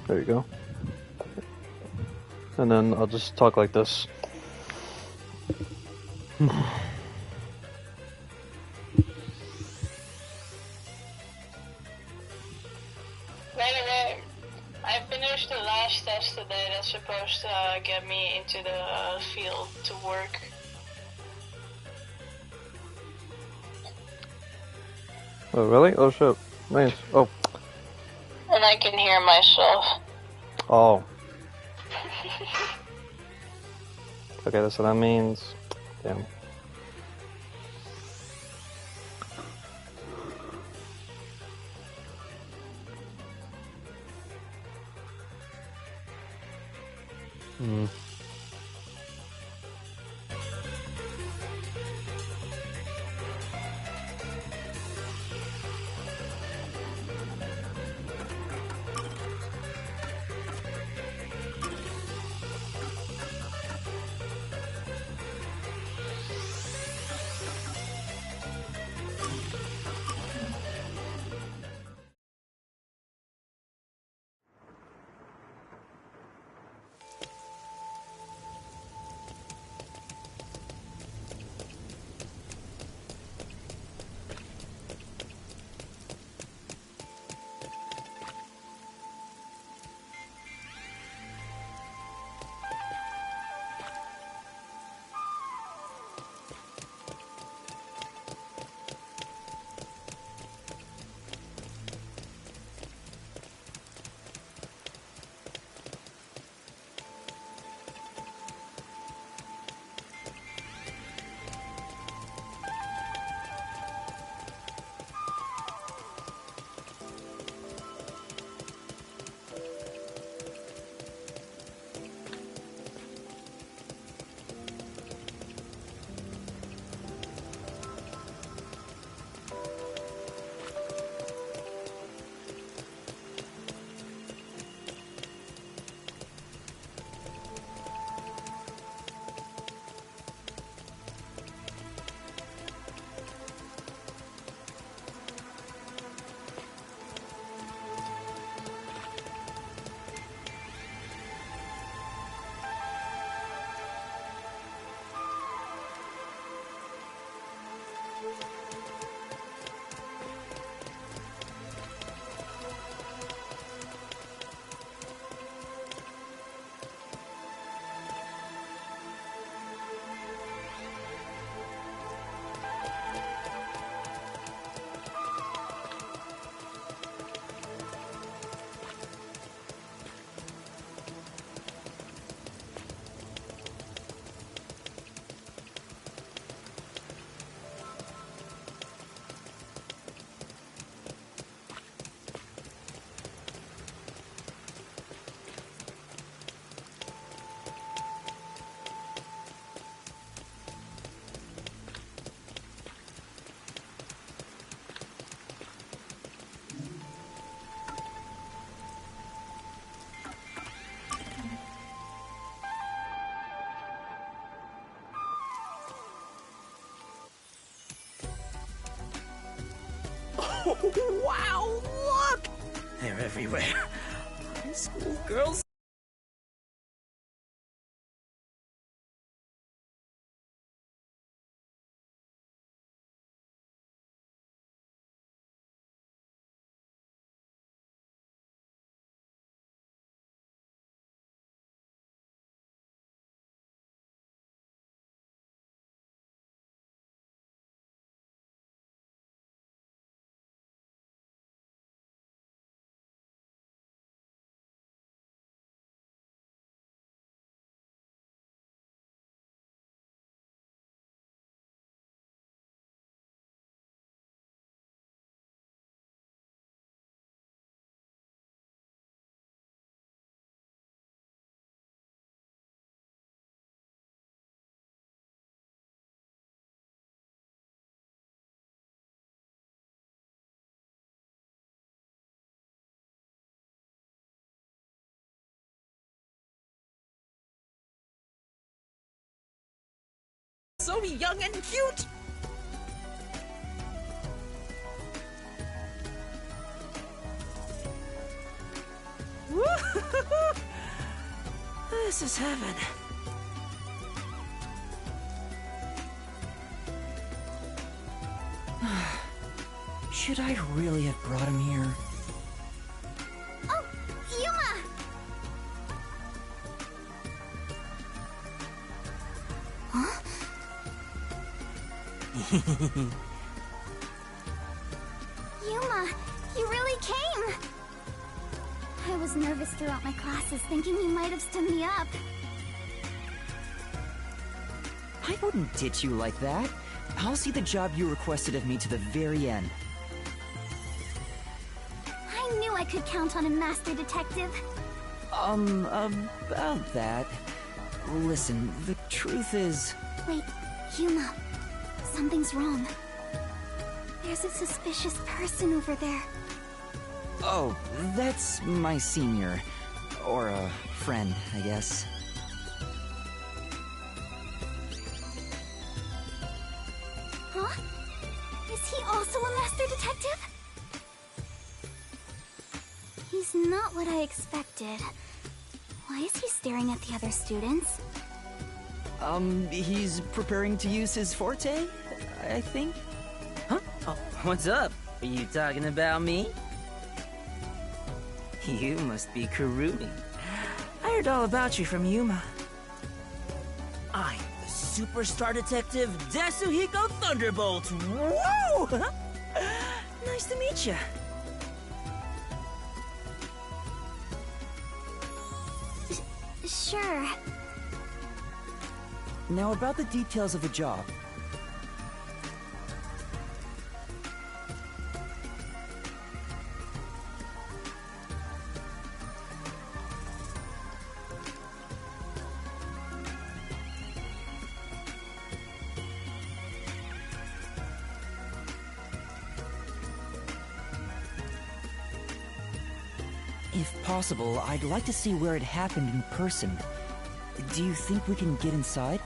There you go. And then I'll just talk like this. By the way, I finished the last test today that's supposed to get me into the field to work. Oh, really? Oh, shit. Nice. Oh. And I can hear myself. Oh. Okay, that's what that means. Damn. Oh, wow, look! They're everywhere. High school girls. So young and cute! This is heaven. Should I really have brought him here? Oh, Yuma! Huh? Yuma, you really came! I was nervous throughout my classes, thinking you might have stood me up. I wouldn't ditch you like that. I'll see the job you requested of me to the very end. I knew I could count on a master detective. About that. Listen, the truth is... Wait, Yuma. Something's wrong. There's a suspicious person over there. Oh, that's my senior. Or a friend, I guess. Huh? Is he also a master detective? He's not what I expected. Why is he staring at the other students? He's preparing to use his forte, I think? Huh? Oh, what's up? Are you talking about me? You must be Kurumi. I heard all about you from Yuma. I'm the superstar detective Yasuhiko Thunderbolt. Whoa! Nice to meet you. Sure. Now about the details of the job. If possible, I'd like to see where it happened in person. Do you think we can get inside?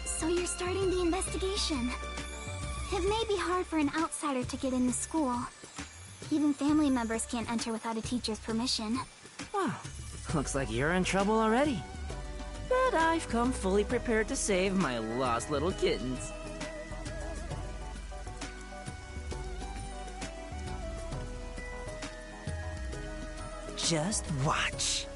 So you're starting the investigation. It may be hard for an outsider to get into school. Even family members can't enter without a teacher's permission. Wow, looks like you're in trouble already. But I've come fully prepared to save my lost little kittens. Just watch.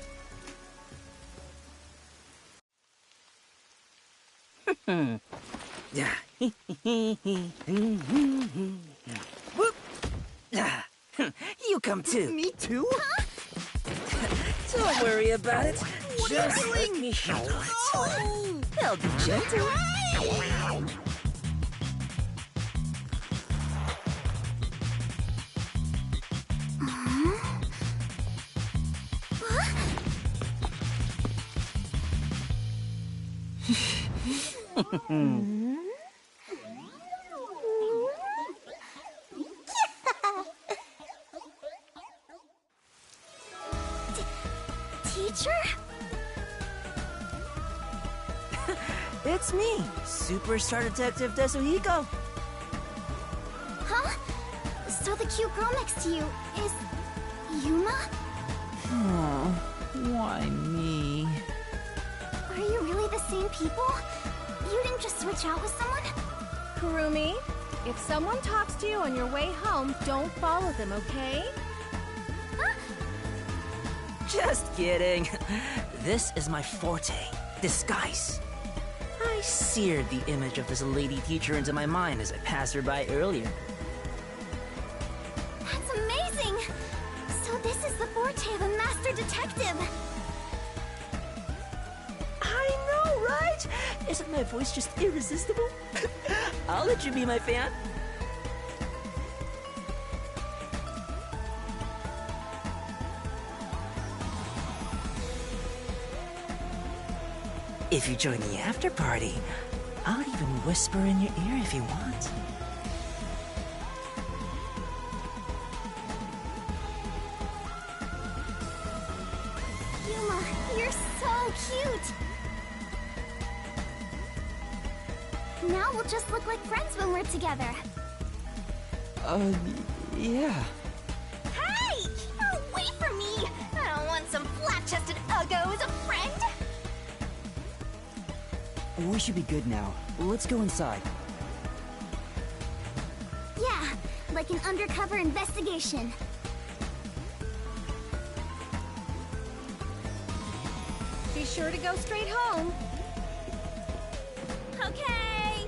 Whoop. You come too. Me too? Don't worry about it. What are Just you let doing? me handle it. Oh! I'll be gentle. Teacher? It's me, Superstar Detective Yasuhiko. Huh? So the cute girl next to you is... Yuma? Oh, why me? Are you really the same people? You didn't just switch out with someone? Kurumi, if someone talks to you on your way home, don't follow them, okay? Just kidding. This is my forte, disguise. I seared the image of this lady teacher into my mind as I passed her by earlier. That's amazing! So this is the forte of a master detective! I know, right? Isn't my voice just irresistible? I'll let you be my fan. If you join the after party, I'll even whisper in your ear if you want. You're so cute! Now we'll just look like friends when we're together. Yeah. Hey! Away from me! I don't want some flat-chested uggo as a friend! We should be good now. Let's go inside. Yeah, like an undercover investigation. Be sure to go straight home. Okay!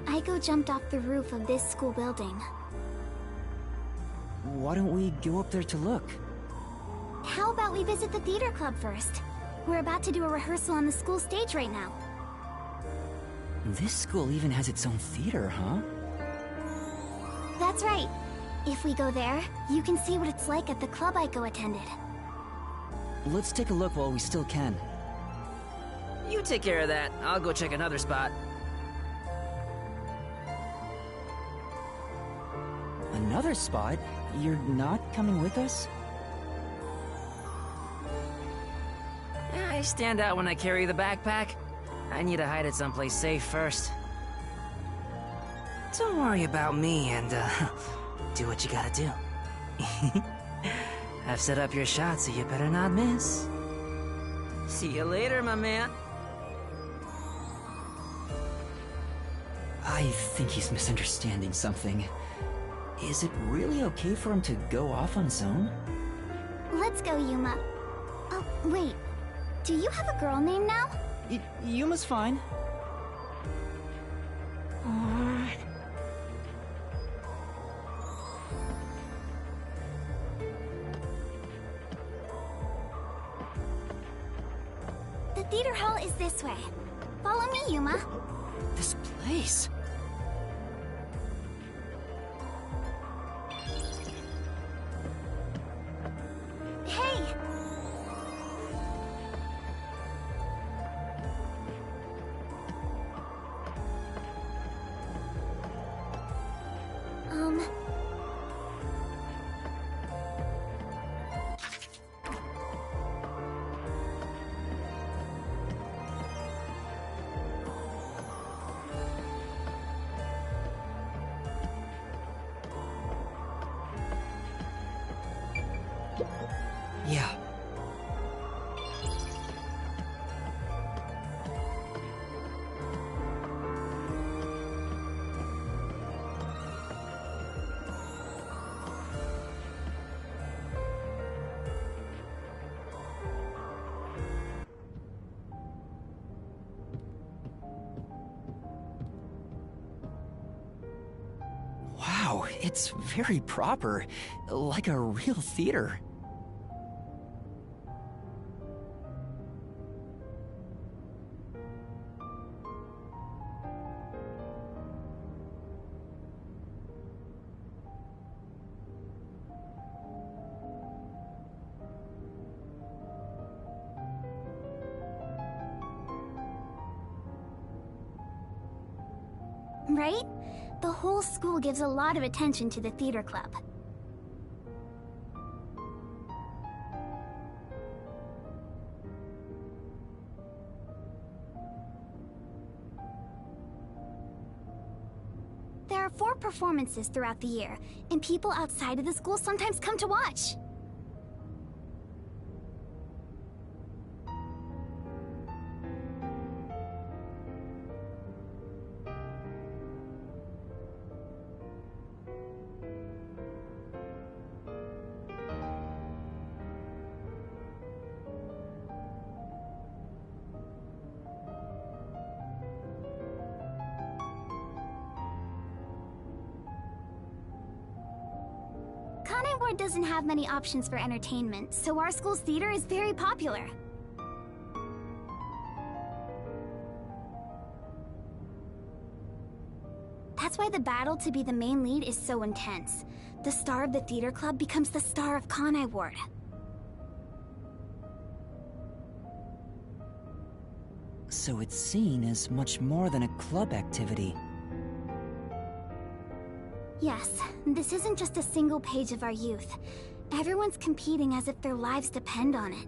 Aiko jumped off the roof of this school building. Why don't we go up there to look? How about we visit the theater club first? We're about to do a rehearsal on the school stage right now. This school even has its own theater, huh? That's right. If we go there, you can see what it's like at the club Aiko attended. Let's take a look while we still can. You take care of that. I'll go check another spot. Another spot? You're not coming with us? I stand out when I carry the backpack. I need to hide it someplace safe first. Don't worry about me and, do what you gotta do. I've set up your shot, so you better not miss. See you later, my man. I think he's misunderstanding something. Is it really okay for him to go off on his own? Let's go, Yuma. Oh, wait. Do you have a girl name now? Yuma's fine. The theater hall is this way. Follow me, Yuma. This place... Hey! Yeah. Wow, it's very proper, like a real theater. Right? The whole school gives a lot of attention to the theater club. There are 4 performances throughout the year, and people outside of the school sometimes come to watch. Doesn't have many options for entertainment, so our school's theater is very popular. That's why the battle to be the main lead is so intense. The star of the theater club becomes the star of Kanai Ward. So it's seen as much more than a club activity. Yes, this isn't just a single page of our youth. Everyone's competing as if their lives depend on it.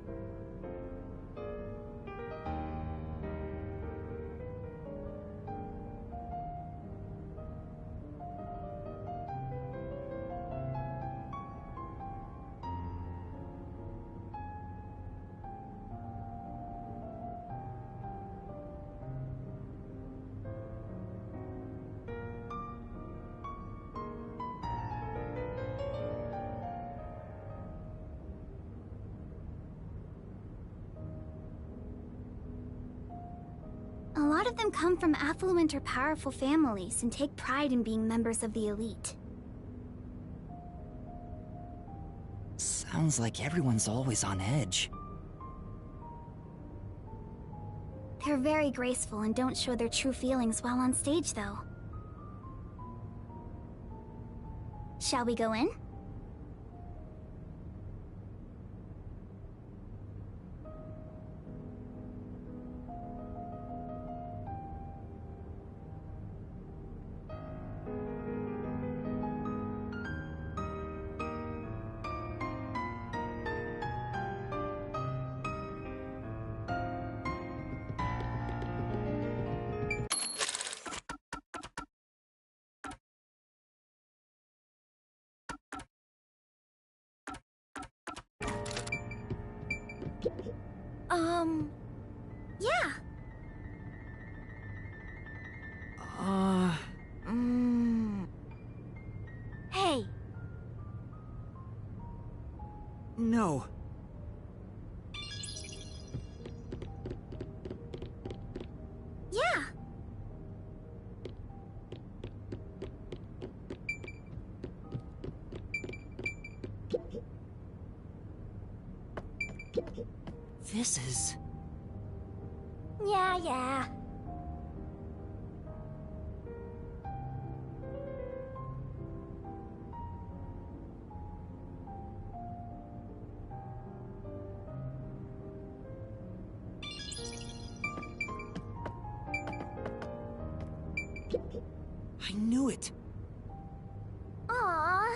A lot of them come from affluent or powerful families and take pride in being members of the elite. Sounds like everyone's always on edge. They're very graceful and don't show their true feelings while on stage, though. Shall we go in? Yeah. Hey. No. Yeah. This is... Yeah. I knew it. Aww.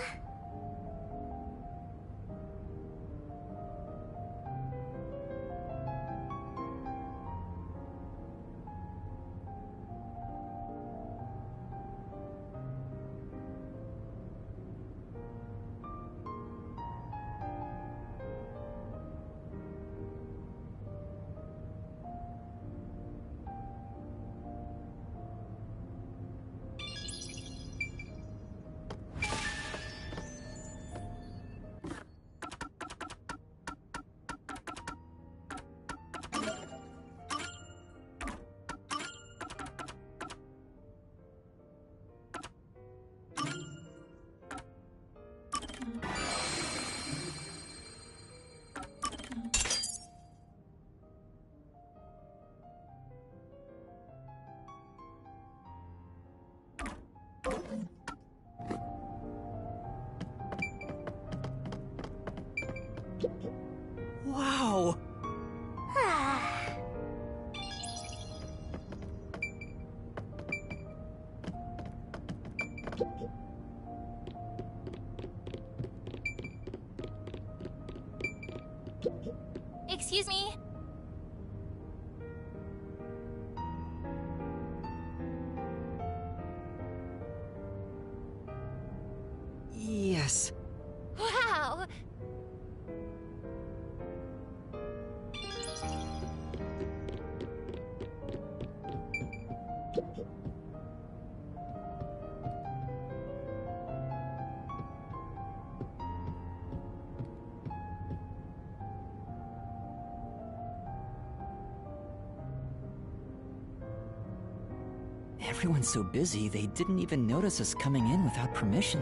Wow! Excuse me. Yes. Wow. Everyone's so busy, they didn't even notice us coming in without permission.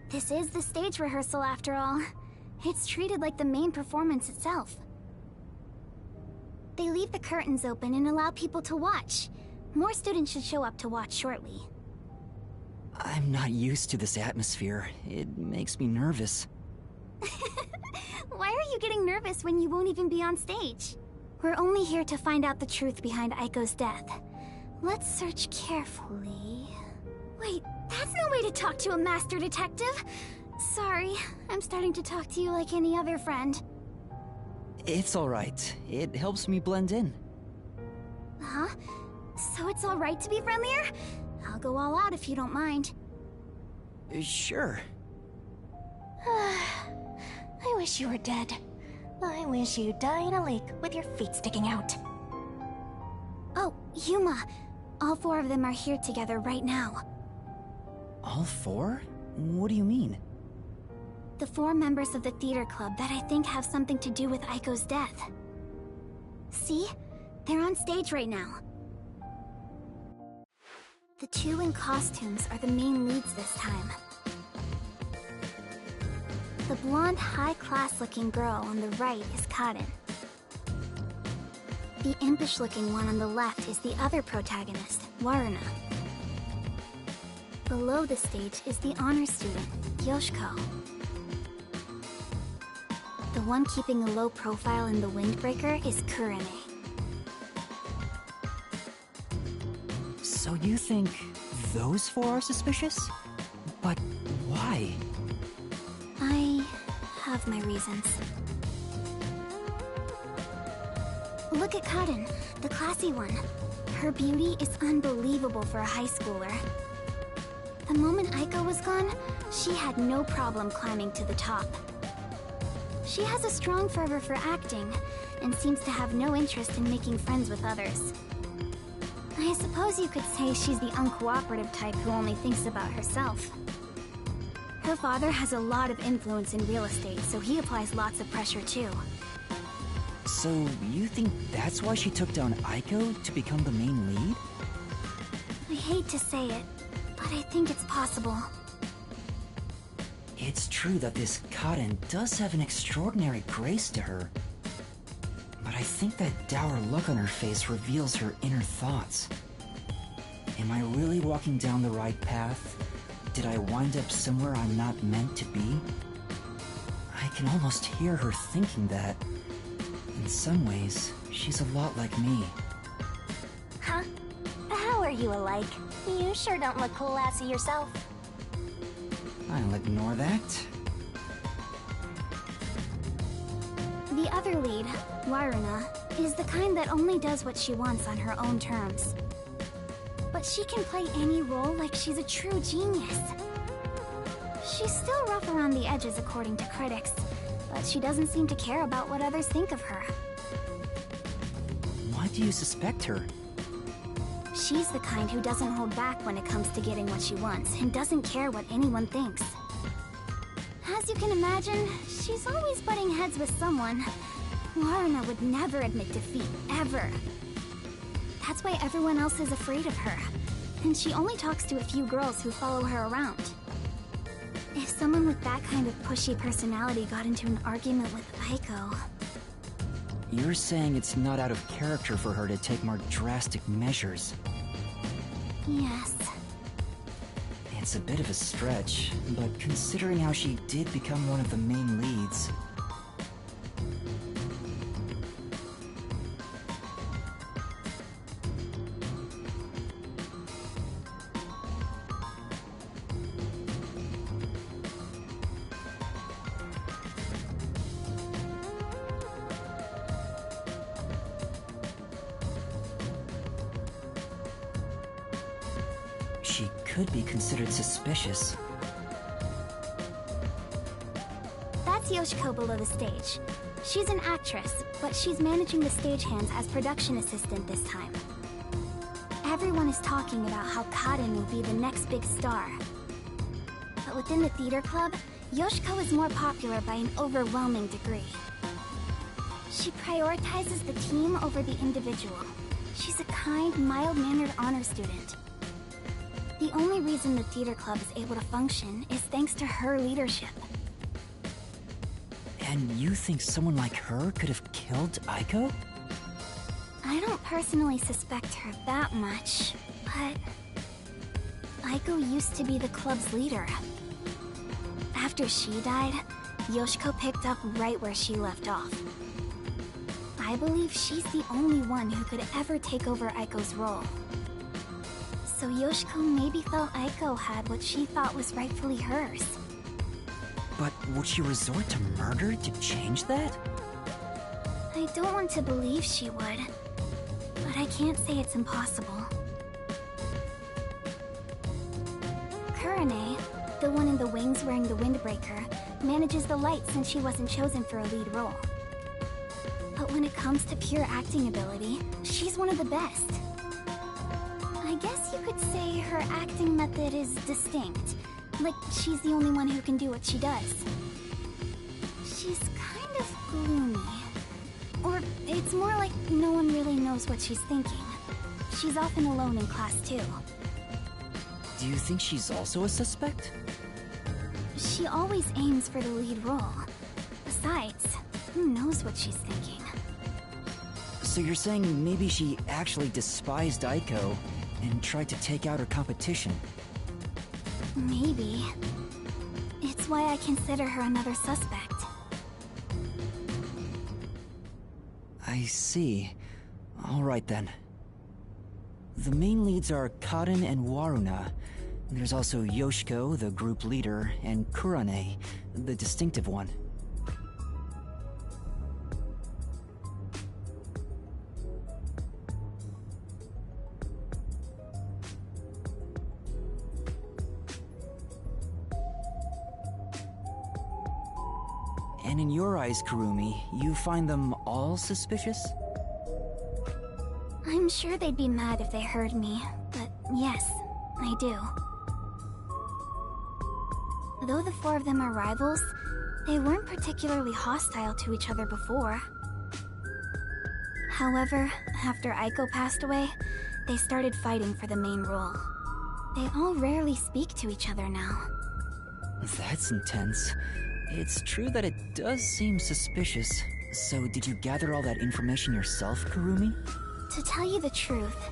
This is the stage rehearsal after all. It's treated like the main performance itself. They leave the curtains open and allow people to watch. More students should show up to watch shortly. I'm not used to this atmosphere. It makes me nervous. Why are you getting nervous when you won't even be on stage? We're only here to find out the truth behind Aiko's death. Let's search carefully. Wait, that's no way to talk to a master detective! Sorry, I'm starting to talk to you like any other friend. It's alright. It helps me blend in. Huh? So it's alright to be friendlier? I'll go all out if you don't mind. Sure. I wish you were dead. I wish you'd die in a lake with your feet sticking out. Oh, Yuma. All four of them are here together right now. All four? What do you mean? The four members of the theater club that I think have something to do with Aiko's death. See? They're on stage right now. The two in costumes are the main leads this time. The blonde, high-class-looking girl on the right is Karin. The impish-looking one on the left is the other protagonist, Waruna. Below the stage is the honor student, Yoshiko. The one keeping a low profile in the windbreaker is Kurene. So you think those four are suspicious? But why? I have my reasons. Look at Karin, the classy one. Her beauty is unbelievable for a high schooler. The moment Aiko was gone, she had no problem climbing to the top. She has a strong fervor for acting, and seems to have no interest in making friends with others. I suppose you could say she's the uncooperative type who only thinks about herself. Her father has a lot of influence in real estate, so he applies lots of pressure too. So you think that's why she took down Aiko to become the main lead? I hate to say it, but I think it's possible. It's true that this Karin does have an extraordinary grace to her. But I think that dour look on her face reveals her inner thoughts. Am I really walking down the right path? Did I wind up somewhere I'm not meant to be? I can almost hear her thinking that. In some ways, she's a lot like me. Huh? How are you alike? You sure don't look classy yourself. I'll ignore that. The other lead, Waruna, is the kind that only does what she wants on her own terms. But she can play any role like she's a true genius. She's still rough around the edges according to critics, but she doesn't seem to care about what others think of her. Why do you suspect her? She's the kind who doesn't hold back when it comes to getting what she wants, and doesn't care what anyone thinks. As you can imagine, she's always butting heads with someone. Waruna would never admit defeat, ever. That's why everyone else is afraid of her, and she only talks to a few girls who follow her around. If someone with that kind of pushy personality got into an argument with Aiko... You're saying it's not out of character for her to take more drastic measures. Yes. It's a bit of a stretch, but considering how she did become one of the main leads... She could be considered suspicious. That's Yoshiko below the stage. She's an actress, but she's managing the stagehands as production assistant this time. Everyone is talking about how Karin will be the next big star. But within the theater club, Yoshiko is more popular by an overwhelming degree. She prioritizes the team over the individual. She's a kind, mild-mannered honor student. The only reason the theater club is able to function is thanks to her leadership. And you think someone like her could have killed Aiko? I don't personally suspect her that much, but Aiko used to be the club's leader. After she died, Yoshiko picked up right where she left off. I believe she's the only one who could ever take over Aiko's role. So Yoshiko maybe felt Aiko had what she thought was rightfully hers. But would she resort to murder to change that? I don't want to believe she would, but I can't say it's impossible. Kurane, the one in the wings wearing the windbreaker, manages the light since she wasn't chosen for a lead role. But when it comes to pure acting ability, she's one of the best. I guess you could say her acting method is distinct. Like, she's the only one who can do what she does. She's kind of gloomy. Or it's more like no one really knows what she's thinking. She's often alone in class too. Do you think she's also a suspect? She always aims for the lead role. Besides, who knows what she's thinking? So you're saying maybe she actually despised Aiko and tried to take out her competition? Maybe. It's why I consider her another suspect. I see. Alright then. The main leads are Karen and Waruna. There's also Yoshiko, the group leader, and Kurane, the distinctive one. And in your eyes, Kurumi, you find them all suspicious? I'm sure they'd be mad if they heard me, but yes, I do. Though the four of them are rivals, they weren't particularly hostile to each other before. However, after Aiko passed away, they started fighting for the main role. They all rarely speak to each other now. That's intense. It's true that it does seem suspicious. So did you gather all that information yourself, Kurumi? To tell you the truth,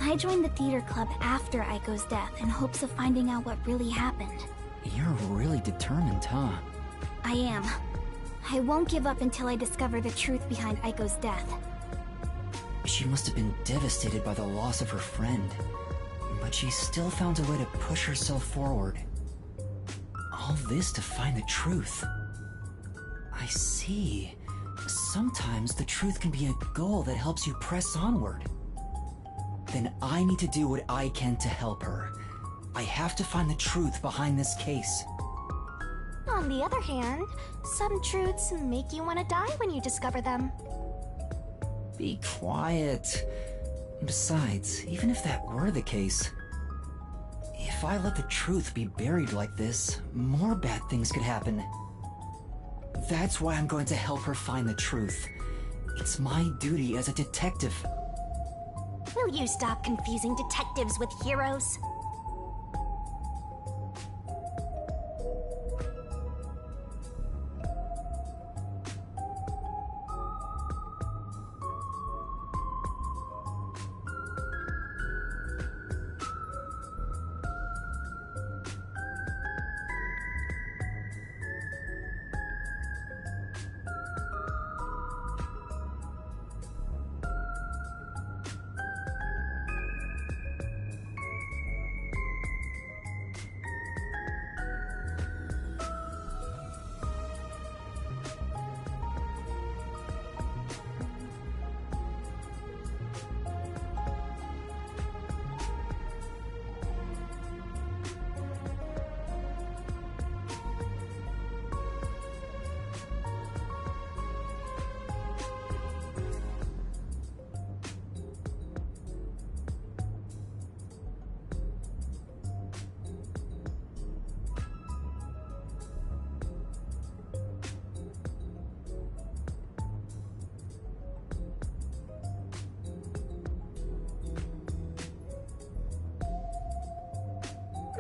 I joined the theater club after Aiko's death in hopes of finding out what really happened. You're really determined, huh? I am. I won't give up until I discover the truth behind Aiko's death. She must have been devastated by the loss of her friend. But she still found a way to push herself forward. All this to find the truth. I see. Sometimes the truth can be a goal that helps you press onward. Then I need to do what I can to help her. I have to find the truth behind this case. On the other hand, some truths make you want to die when you discover them. Be quiet. Besides, even if that were the case, if I let the truth be buried like this, more bad things could happen. That's why I'm going to help her find the truth. It's my duty as a detective. Will you stop confusing detectives with heroes?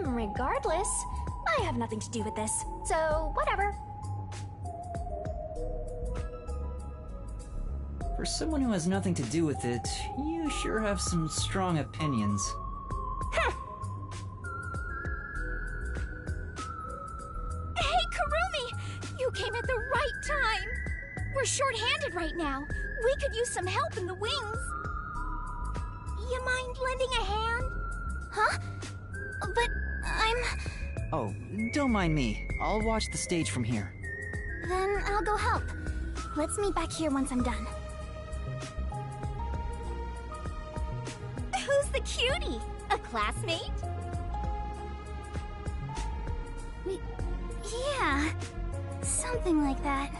Regardless, I have nothing to do with this, so whatever. For someone who has nothing to do with it, you sure have some strong opinions. Hey, Kurumi! You came at the right time! We're short-handed right now. We could use some help in the wings. You mind lending a hand? Huh? But I'm... Oh, don't mind me. I'll watch the stage from here. Then I'll go help. Let's meet back here once I'm done. Who's the cutie? A classmate? Yeah, something like that.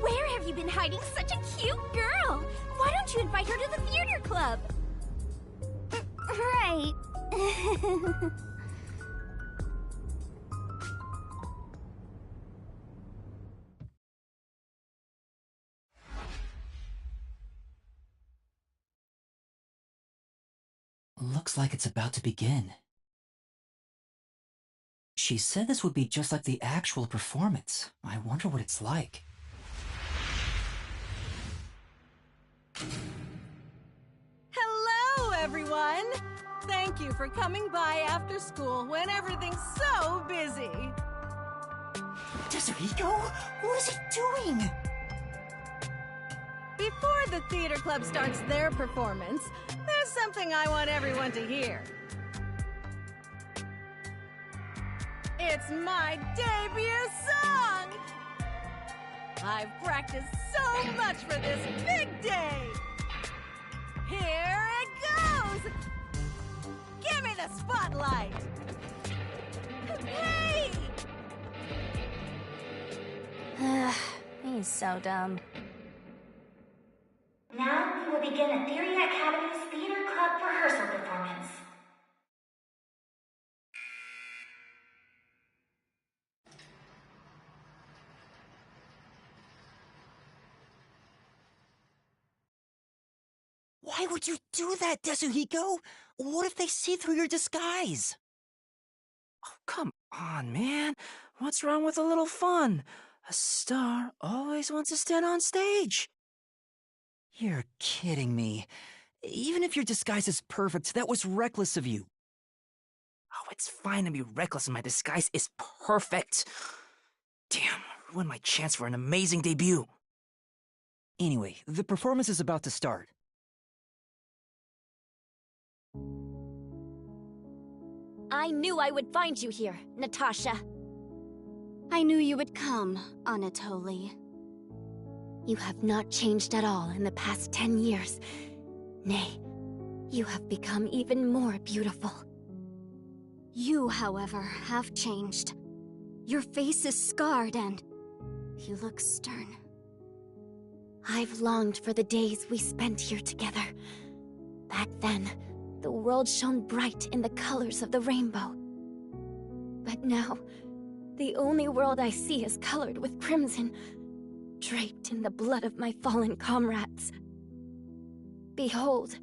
Where have you been hiding such a cute girl? Why don't you invite her to the theater club? Right. Looks like it's about to begin. She said this would be just like the actual performance. I wonder what it's like. Hello, everyone! Thank you for coming by after school when everything's so busy. Desiriko? What is he doing? Before the theater club starts their performance, there's something I want everyone to hear. It's my debut song! I've practiced so much for this big day! Here it goes! Give me the spotlight! Hey! He's so dumb. Now we will begin the Theory Academy's Theater Club rehearsal performance. Why would you do that, Desuhiko? What if they see through your disguise? Oh, come on, man. What's wrong with a little fun? A star always wants to stand on stage. You're kidding me. Even if your disguise is perfect, that was reckless of you. Oh, it's fine to be reckless and my disguise is perfect. Damn, ruined my chance for an amazing debut. Anyway, the performance is about to start. I knew I would find you here, Natasha. I knew you would come, Anatoly. You have not changed at all in the past 10 years. Nay, you have become even more beautiful. You, however, have changed. Your face is scarred and you look stern. I've longed for the days we spent here together. Back then, the world shone bright in the colors of the rainbow. But now, the only world I see is colored with crimson, draped in the blood of my fallen comrades. Behold,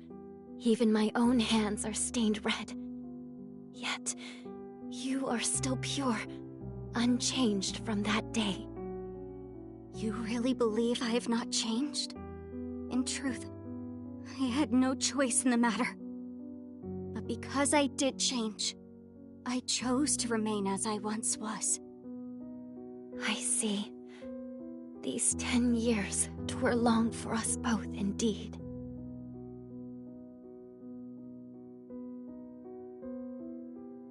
even my own hands are stained red. Yet, you are still pure, unchanged from that day. You really believe I have not changed? In truth, I had no choice in the matter. But because I did change, I chose to remain as I once was. I see. These 10 years were long for us both indeed.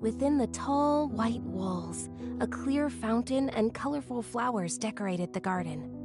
Within the tall, white walls, a clear fountain and colorful flowers decorated the garden.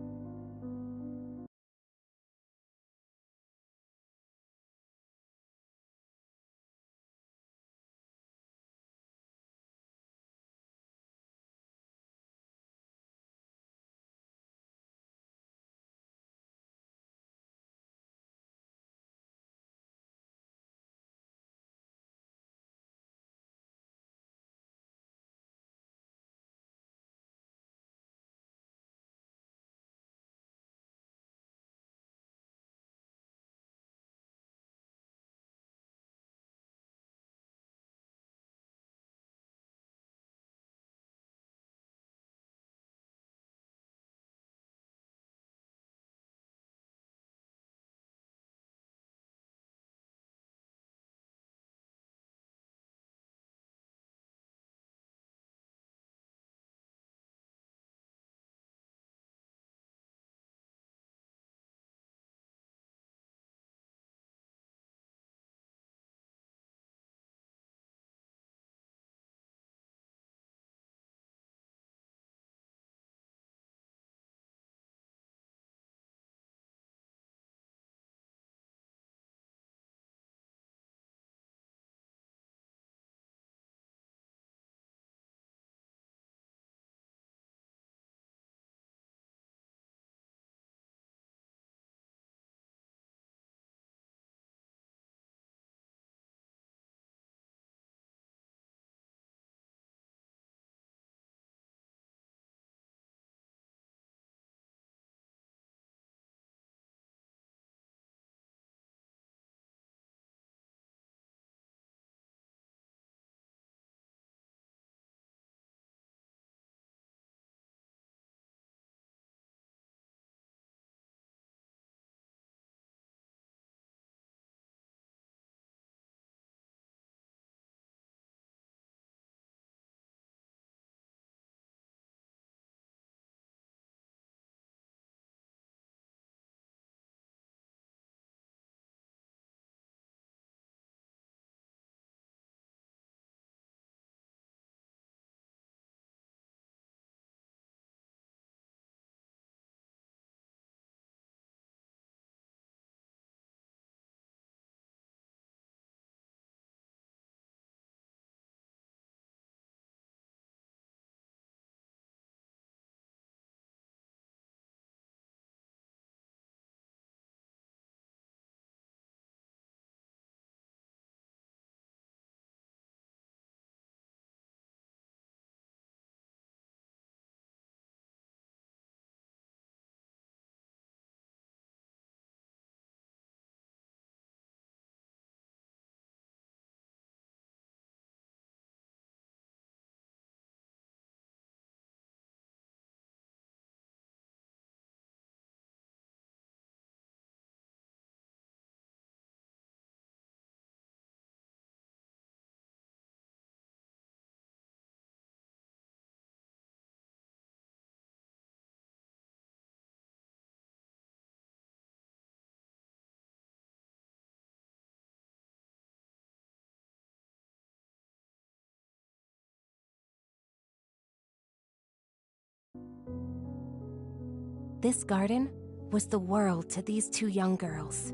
This garden was the world to these two young girls.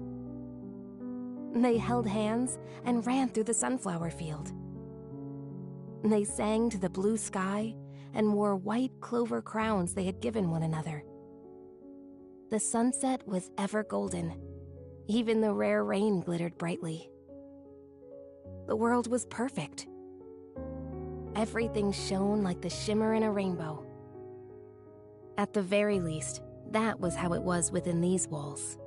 They held hands and ran through the sunflower field. They sang to the blue sky and wore white clover crowns they had given one another. The sunset was ever golden. Even the rare rain glittered brightly. The world was perfect. Everything shone like the shimmer in a rainbow. At the very least, that was how it was within these walls.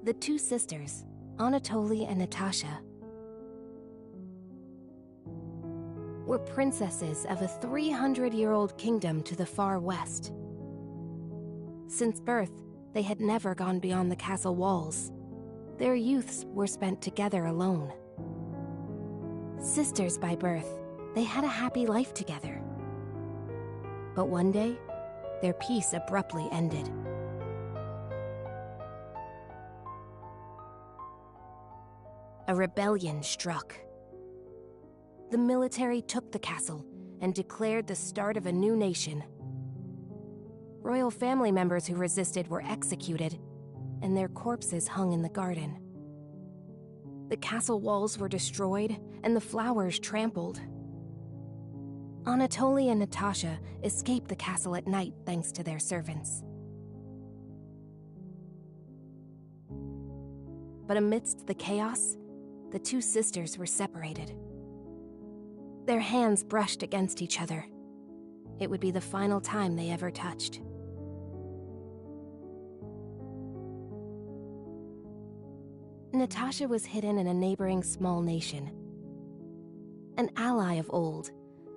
The two sisters, Anatoly and Natasha, were princesses of a 300-year-old kingdom to the far west. Since birth, they had never gone beyond the castle walls. Their youths were spent together alone. Sisters by birth, they had a happy life together. But one day, their peace abruptly ended. A rebellion struck. The military took the castle and declared the start of a new nation. Royal family members who resisted were executed, and their corpses hung in the garden. The castle walls were destroyed and the flowers trampled. Anatoly and Natasha escaped the castle at night thanks to their servants. But amidst the chaos, the two sisters were separated. Their hands brushed against each other. It would be the final time they ever touched. Natasha was hidden in a neighboring small nation. An ally of old,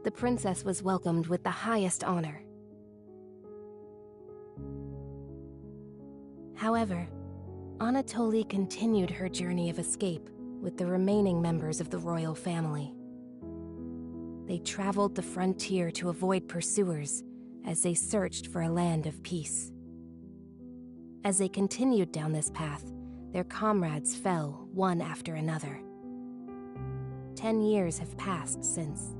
the princess was welcomed with the highest honor. However, Anatoly continued her journey of escape with the remaining members of the royal family. They traveled the frontier to avoid pursuers as they searched for a land of peace. As they continued down this path, their comrades fell one after another. 10 years have passed since.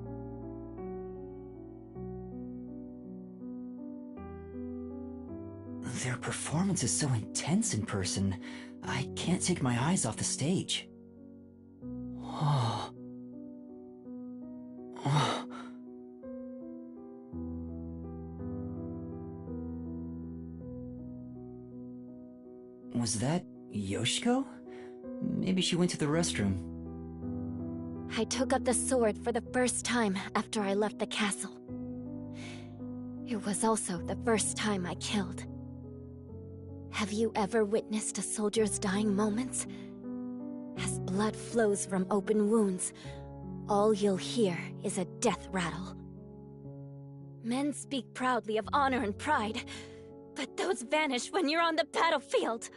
Their performance is so intense in person, I can't take my eyes off the stage. Oh. Oh. Was that Yoshiko? Maybe she went to the restroom. I took up the sword for the first time after I left the castle. It was also the first time I killed. Have you ever witnessed a soldier's dying moments? As blood flows from open wounds, all you'll hear is a death rattle. Men speak proudly of honor and pride, but those vanish when you're on the battlefield.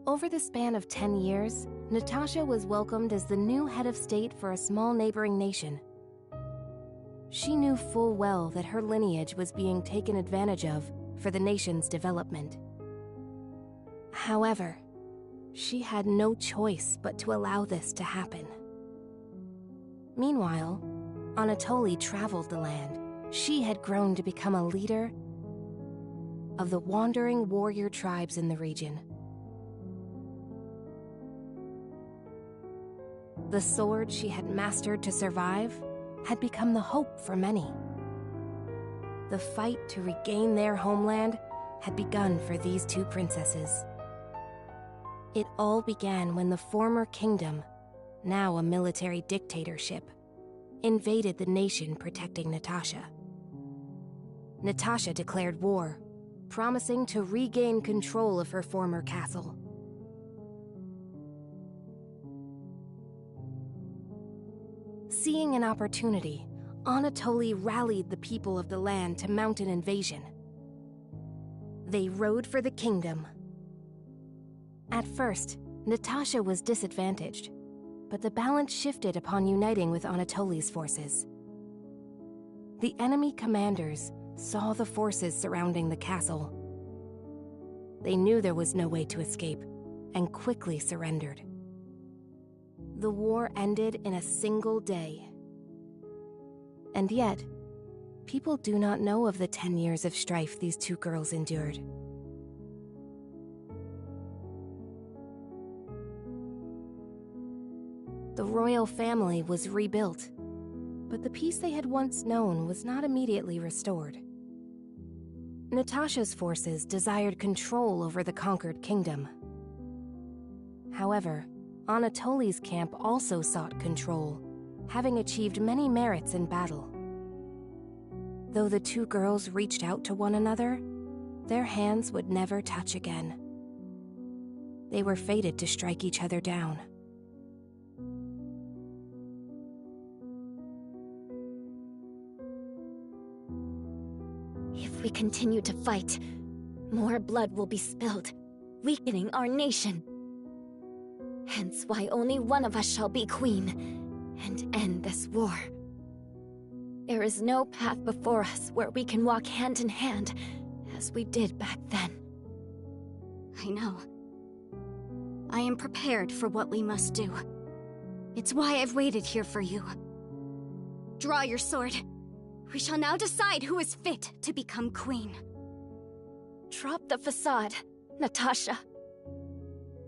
Over the span of 10 years, Natasha was welcomed as the new head of state for a small neighboring nation. she knew full well that her lineage was being taken advantage of for the nation's development. However, she had no choice but to allow this to happen. Meanwhile, Anatoly traveled the land. She had grown to become a leader of the wandering warrior tribes in the region. The sword she had mastered to survive had become the hope for many. The fight to regain their homeland had begun for these two princesses. It all began when the former kingdom, now a military dictatorship, invaded the nation protecting Natasha. Natasha declared war, promising to regain control of her former castle. Seeing an opportunity, Anatoly rallied the people of the land to mount an invasion. They rode for the kingdom. At first, Natasha was disadvantaged, but the balance shifted upon uniting with Anatoly's forces. The enemy commanders saw the forces surrounding the castle. They knew there was no way to escape, and quickly surrendered. The war ended in a single day. And yet, people do not know of the 10 years of strife these two girls endured. The royal family was rebuilt, but the peace they had once known was not immediately restored. Natasha's forces desired control over the conquered kingdom. However, Anatoly's camp also sought control, having achieved many merits in battle. Though the two girls reached out to one another, their hands would never touch again. They were fated to strike each other down. If we continue to fight, more blood will be spilled, weakening our nation. Hence why only one of us shall be queen, and end this war. There is no path before us where we can walk hand in hand, as we did back then. I know. I am prepared for what we must do. It's why I've waited here for you. Draw your sword. We shall now decide who is fit to become queen. Drop the facade, Natasha.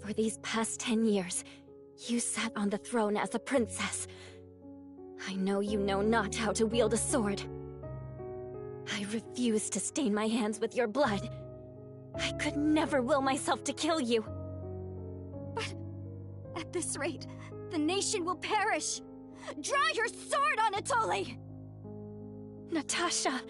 For these past 10 years, you sat on the throne as a princess. I know you know not how to wield a sword. I refuse to stain my hands with your blood. I could never will myself to kill you. But at this rate, the nation will perish. Draw your sword, Anatoly! Natasha!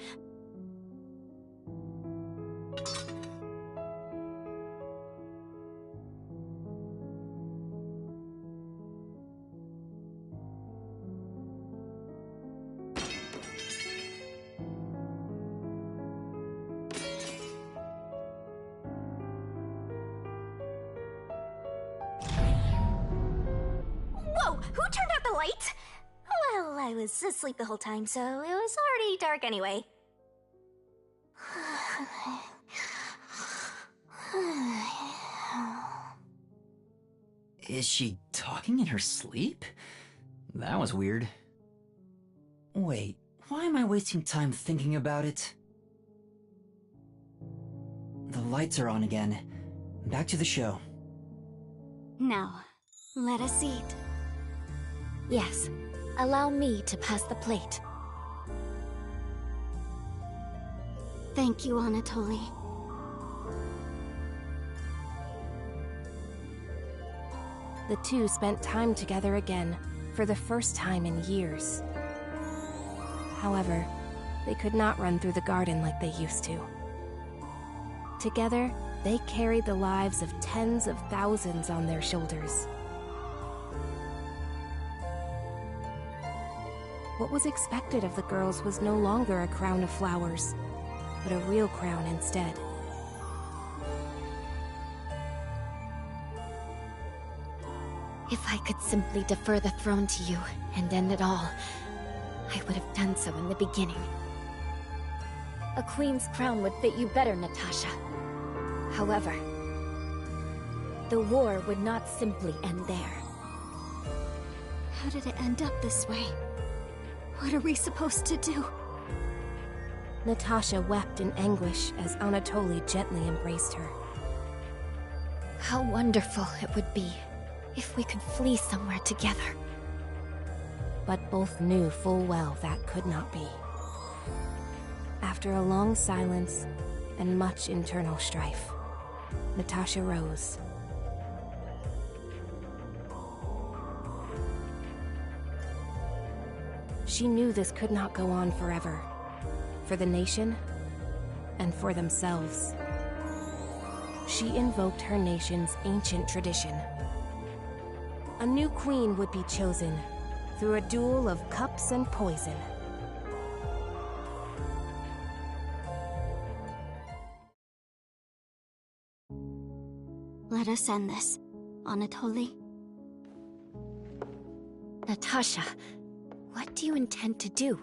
Whoa! Who turned out the light? Well, I was asleep the whole time, so it was already dark anyway. Is she talking in her sleep? That was weird. Wait, why am I wasting time thinking about it? The lights are on again. Back to the show. Now, let us eat. Yes, allow me to pass the plate. Thank you, Anatoly. The two spent time together again, for the first time in years. However, they could not run through the garden like they used to. Together, they carried the lives of tens of thousands on their shoulders. What was expected of the girls was no longer a crown of flowers, but a real crown instead. If I could simply defer the throne to you and end it all, I would have done so in the beginning. A queen's crown would fit you better, Natasha. However, the war would not simply end there. How did it end up this way? What are we supposed to do? Natasha wept in anguish as Anatoly gently embraced her. How wonderful it would be if we could flee somewhere together. But both knew full well that could not be. After a long silence and much internal strife, Natasha rose. She knew this could not go on forever, for the nation and for themselves. She invoked her nation's ancient tradition. A new queen would be chosen through a duel of cups and poison. Let us end this, Anatoly. Natasha, what do you intend to do?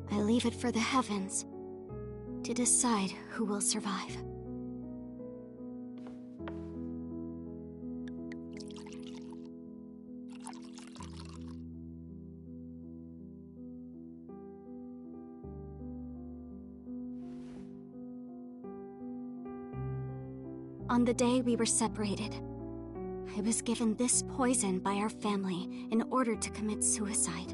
I leave it for the heavens to decide who will survive. On the day we were separated, I was given this poison by our family in order to commit suicide.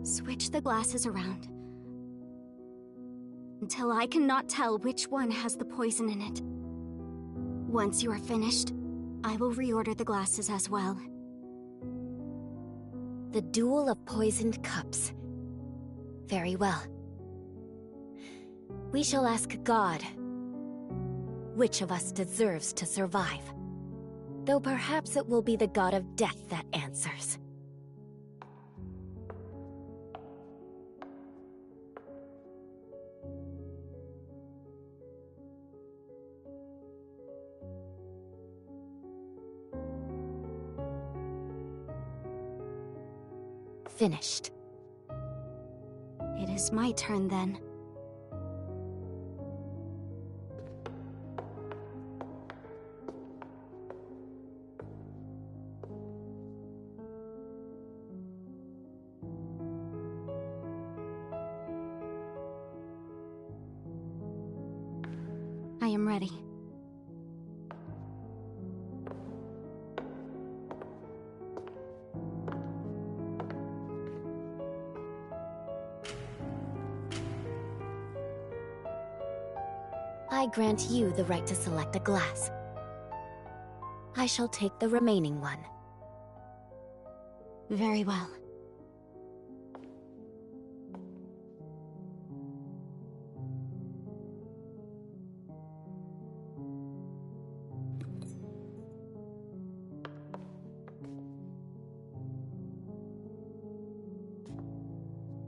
Switch the glasses around until I cannot tell which one has the poison in it. Once you are finished, I will reorder the glasses as well. The duel of poisoned cups. Very well. We shall ask God which of us deserves to survive. Though perhaps it will be the god of death that answers. Finished. It is my turn then. I am ready. I grant you the right to select a glass. I shall take the remaining one. Very well.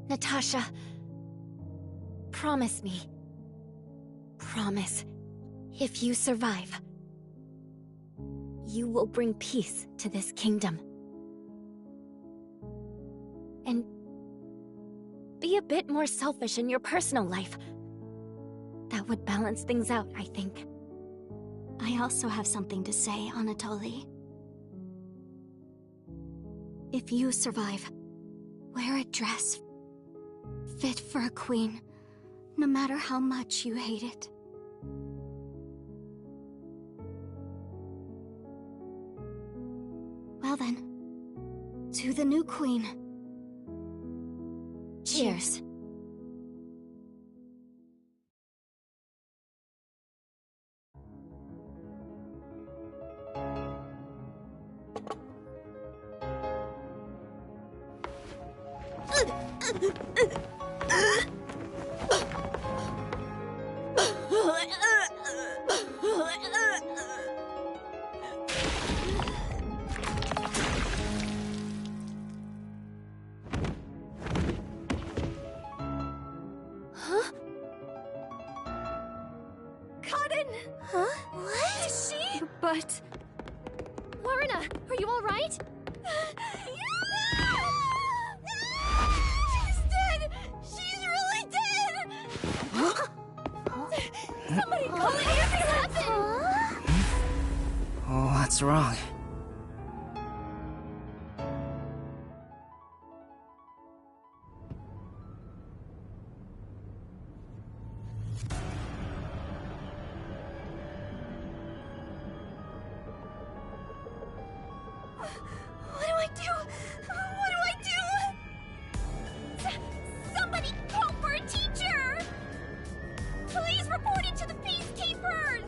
Natasha, promise me. Promise, if you survive, you will bring peace to this kingdom. And be a bit more selfish in your personal life. That would balance things out, I think. I also have something to say, Anatoly. If you survive, wear a dress fit for a queen, no matter how much you hate it. Well then, to the new queen. Cheers. Huh? Cotton! Huh? What? Is she? But... Lorna, are you alright? She's dead! She's really dead! Somebody call me! What happened? Oh, what's wrong? What do I do? What do I do? Somebody help our teacher! Please report it to the Peacekeepers!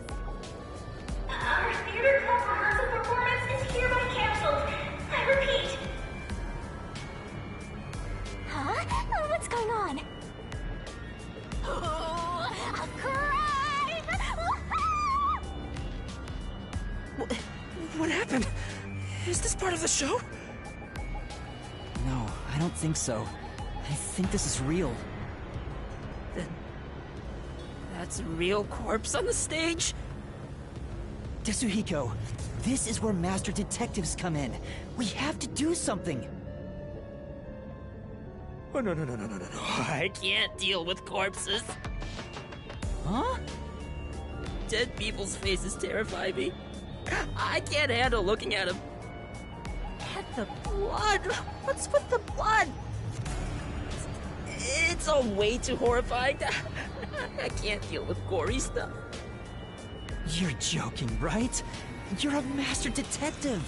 Our theater club rehearsal performance is hereby canceled. I repeat. Huh? What's going on? Oh, a crime! What happened? Is this part of the show? No, I don't think so. I think this is real. That's a real corpse on the stage? Tetsuhiko, this is where master detectives come in. We have to do something. Oh, no. I can't deal with corpses. Huh? Dead people's faces terrify me. I can't handle looking at them. And the blood! What's with the blood? It's all way too horrifying. I can't deal with gory stuff. You're joking, right? You're a master detective.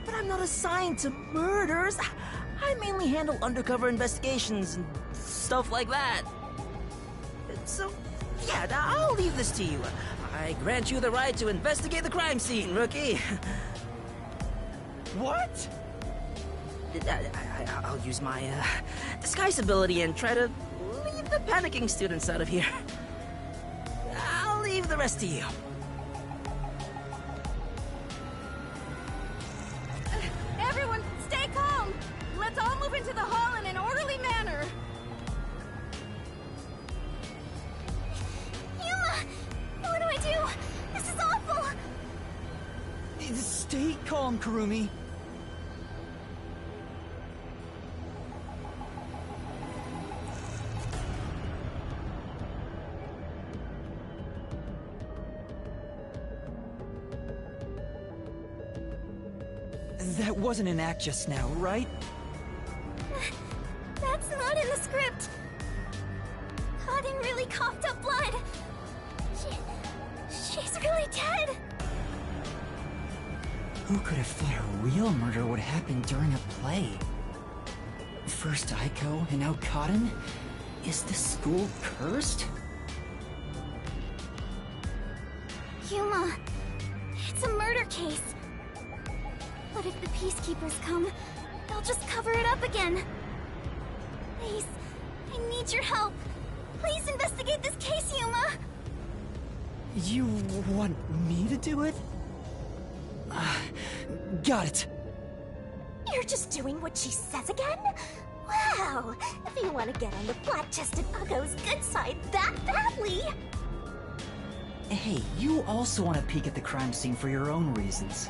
But I'm not assigned to murders. I mainly handle undercover investigations and stuff like that. So, yeah, I'll leave this to you. I grant you the right to investigate the crime scene, rookie. What? I'll use my disguise ability and try to leave the panicking students out of here. I'll leave the rest to you. Everyone, stay calm! Let's all move into the hall in an orderly manner! Yuma! What do I do? This is awful! Stay calm, Kurumi. That wasn't an act just now, right? That's not in the script. Cotton really coughed up blood. She's really dead. Who could have thought a real murder would happen during a play? First Aiko and now Cotton? Is the school cursed? Yuma, it's a murder case. But if the Peacekeepers come, they'll just cover it up again. Please, I need your help. Please investigate this case, Yuma. You want me to do it? Got it. You're just doing what she says again? Wow, if you want to get on the flat-chested Uggo's good side that badly. Hey, you also want to peek at the crime scene for your own reasons.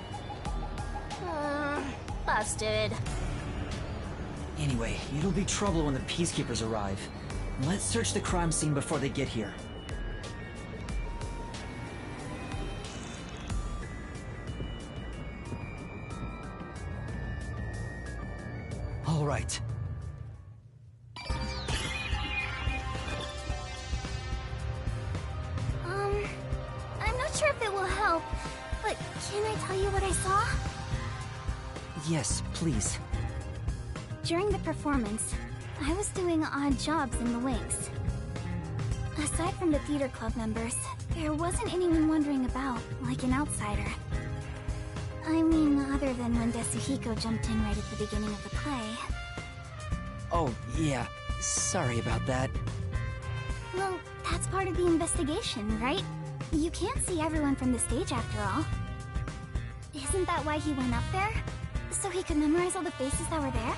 Busted. Anyway, it'll be trouble when the Peacekeepers arrive. Let's search the crime scene before they get here. All right. I'm not sure if it will help, but can I tell you what I saw? Yes, please. During the performance, I was doing odd jobs in the wings. Aside from the theater club members, there wasn't anyone wandering about, like an outsider. I mean, other than when Tetsuhiko jumped in right at the beginning of the play. Oh, yeah. Sorry about that. Well, that's part of the investigation, right? You can't see everyone from the stage after all. Isn't that why he went up there? So he could memorize all the faces that were there?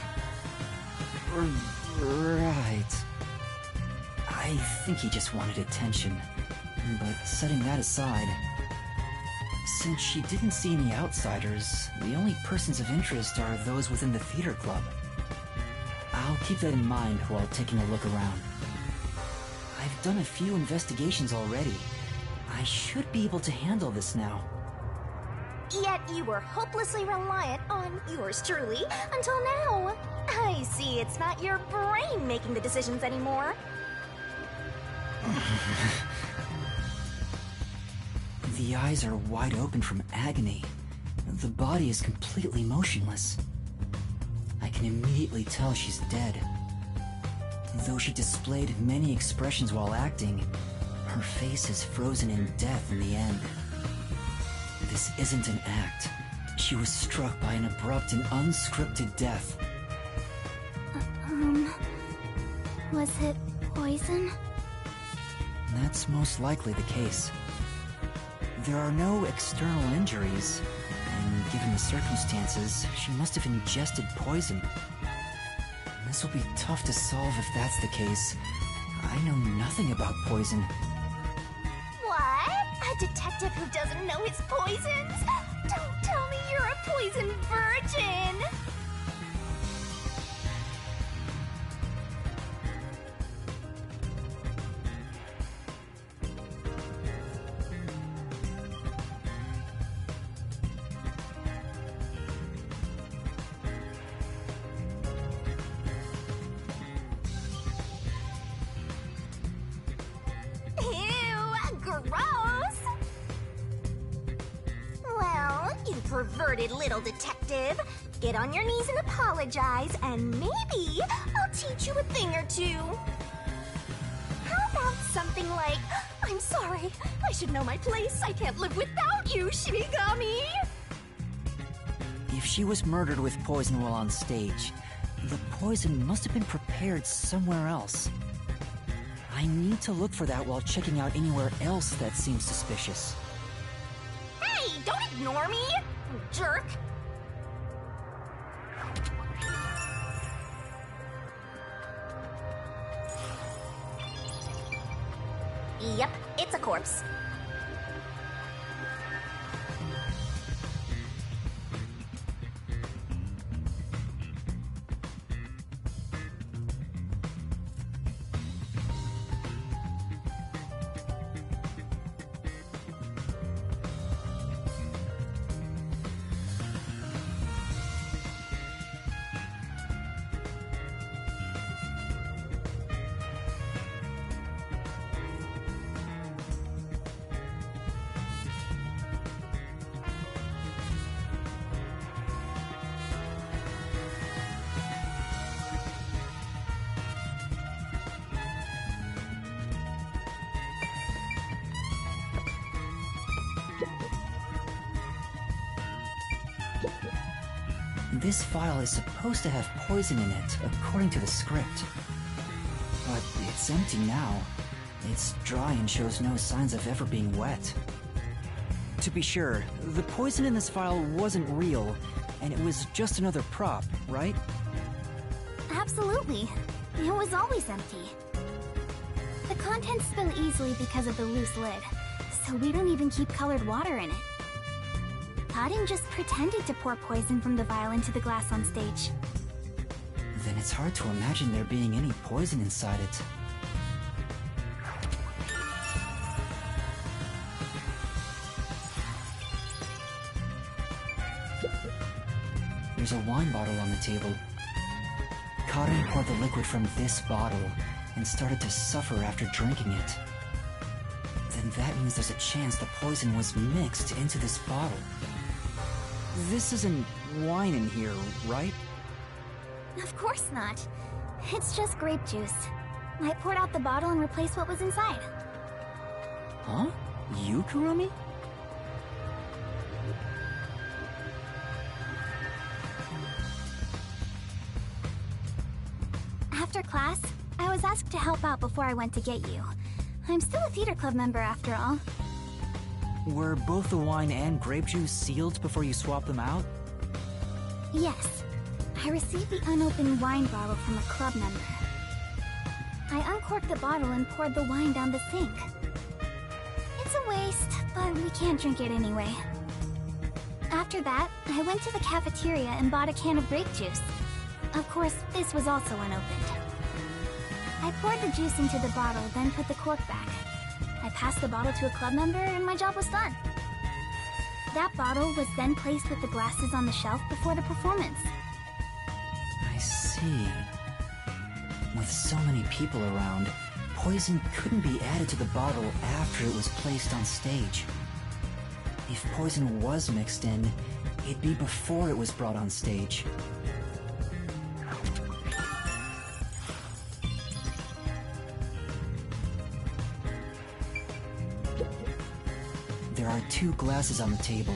Right. I think he just wanted attention. But setting that aside, since she didn't see any outsiders, the only persons of interest are those within the theater club. I'll keep that in mind while taking a look around. I've done a few investigations already. I should be able to handle this now. Yet you were hopelessly reliant on yours truly until now. I see it's not your brain making the decisions anymore. The eyes are wide open from agony. The body is completely motionless. I can immediately tell she's dead. Though she displayed many expressions while acting, her face is frozen in death in the end. This isn't an act. She was struck by an abrupt and unscripted death. Was it poison? That's most likely the case. There are no external injuries, and given the circumstances, she must have ingested poison. This will be tough to solve if that's the case. I know nothing about poison. What? A detective who doesn't know his poisons? Don't tell me you're a poison virgin! Perverted little detective. Get on your knees and apologize, and maybe I'll teach you a thing or two. How about something like, I'm sorry, I should know my place. I can't live without you, Shinigami. If she was murdered with poison while on stage, the poison must have been prepared somewhere else. I need to look for that while checking out anywhere else that seems suspicious. Hey, don't ignore me! Jerk! Yep, it's a corpse. This file is supposed to have poison in it, according to the script. But it's empty now. It's dry and shows no signs of ever being wet. To be sure, the poison in this file wasn't real, and it was just another prop, right? Absolutely. It was always empty. The contents spill easily because of the loose lid, so we don't even keep colored water in it. Kaden just pretended to pour poison from the vial into the glass on stage. Then it's hard to imagine there being any poison inside it. There's a wine bottle on the table. Kaden poured the liquid from this bottle and started to suffer after drinking it. Then that means there's a chance the poison was mixed into this bottle. This isn't wine in here, right? Of course not. It's just grape juice. I poured out the bottle and replaced what was inside. Huh? You, Kurumi? After class, I was asked to help out before I went to get you. I'm still a theater club member after all. Were both the wine and grape juice sealed before you swapped them out? Yes. I received the unopened wine bottle from a club member. I uncorked the bottle and poured the wine down the sink. It's a waste, but we can't drink it anyway. After that, I went to the cafeteria and bought a can of grape juice. Of course, this was also unopened. I poured the juice into the bottle, then put the cork back. I passed the bottle to a club member and my job was done. That bottle was then placed with the glasses on the shelf before the performance. I see. With so many people around, poison couldn't be added to the bottle after it was placed on stage. If poison was mixed in, it'd be before it was brought on stage. There are 2 glasses on the table,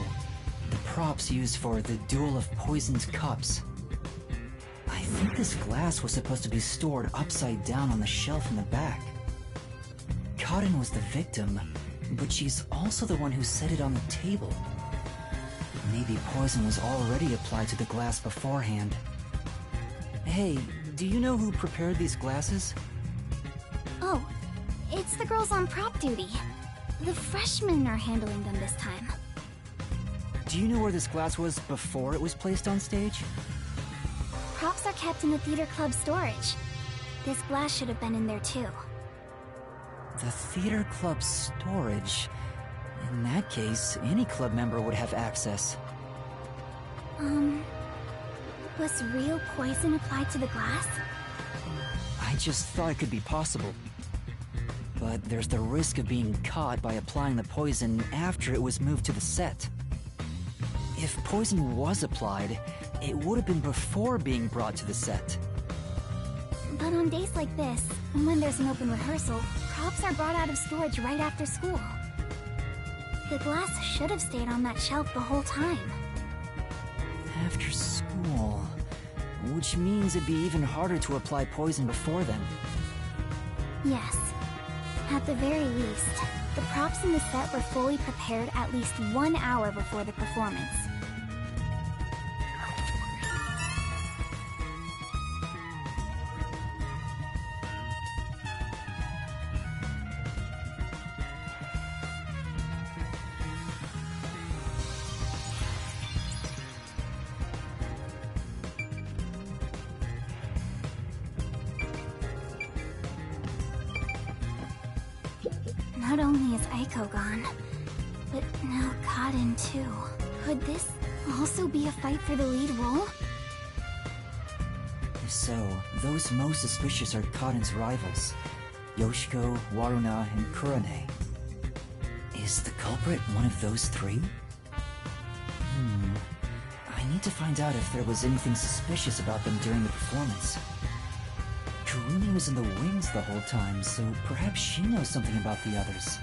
the props used for the Duel of Poisoned Cups. I think this glass was supposed to be stored upside down on the shelf in the back. Cotton was the victim, but she's also the one who set it on the table. Maybe poison was already applied to the glass beforehand. Hey, do you know who prepared these glasses? Oh, it's the girls on prop duty. The freshmen are handling them this time. Do you know where this glass was before it was placed on stage? Props are kept in the theater club storage. This glass should have been in there too. The theater club storage? In that case, any club member would have access. Was real poison applied to the glass? I just thought it could be possible. But there's the risk of being caught by applying the poison after it was moved to the set. If poison was applied, it would have been before being brought to the set. But on days like this, when there's an open rehearsal, props are brought out of storage right after school. The glass should have stayed on that shelf the whole time. After school... which means it'd be even harder to apply poison before then. Yes. At the very least, the props in the set were fully prepared at least 1 hour before the performance. Not only is Aiko gone, but now Cotton too. Could this also be a fight for the lead role? If so, those most suspicious are Cotton's rivals, Yoshiko, Waruna, and Kurane. Is the culprit one of those 3? I need to find out if there was anything suspicious about them during the performance. Kurumi was in the wings the whole time, so perhaps she knows something about the others.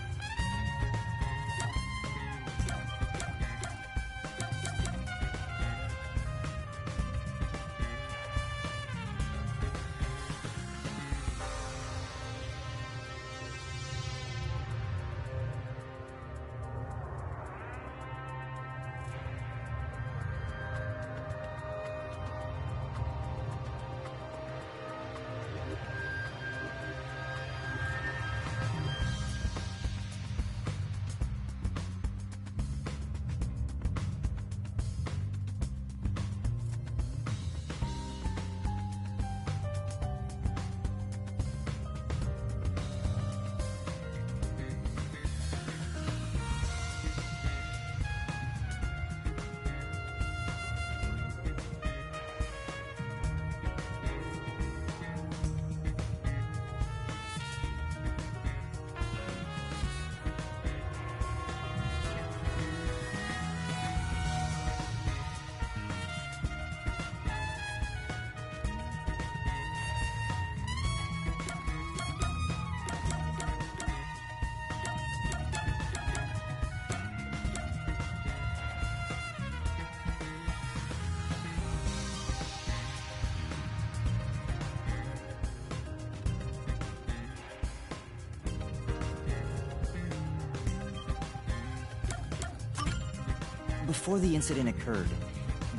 before the incident occurred,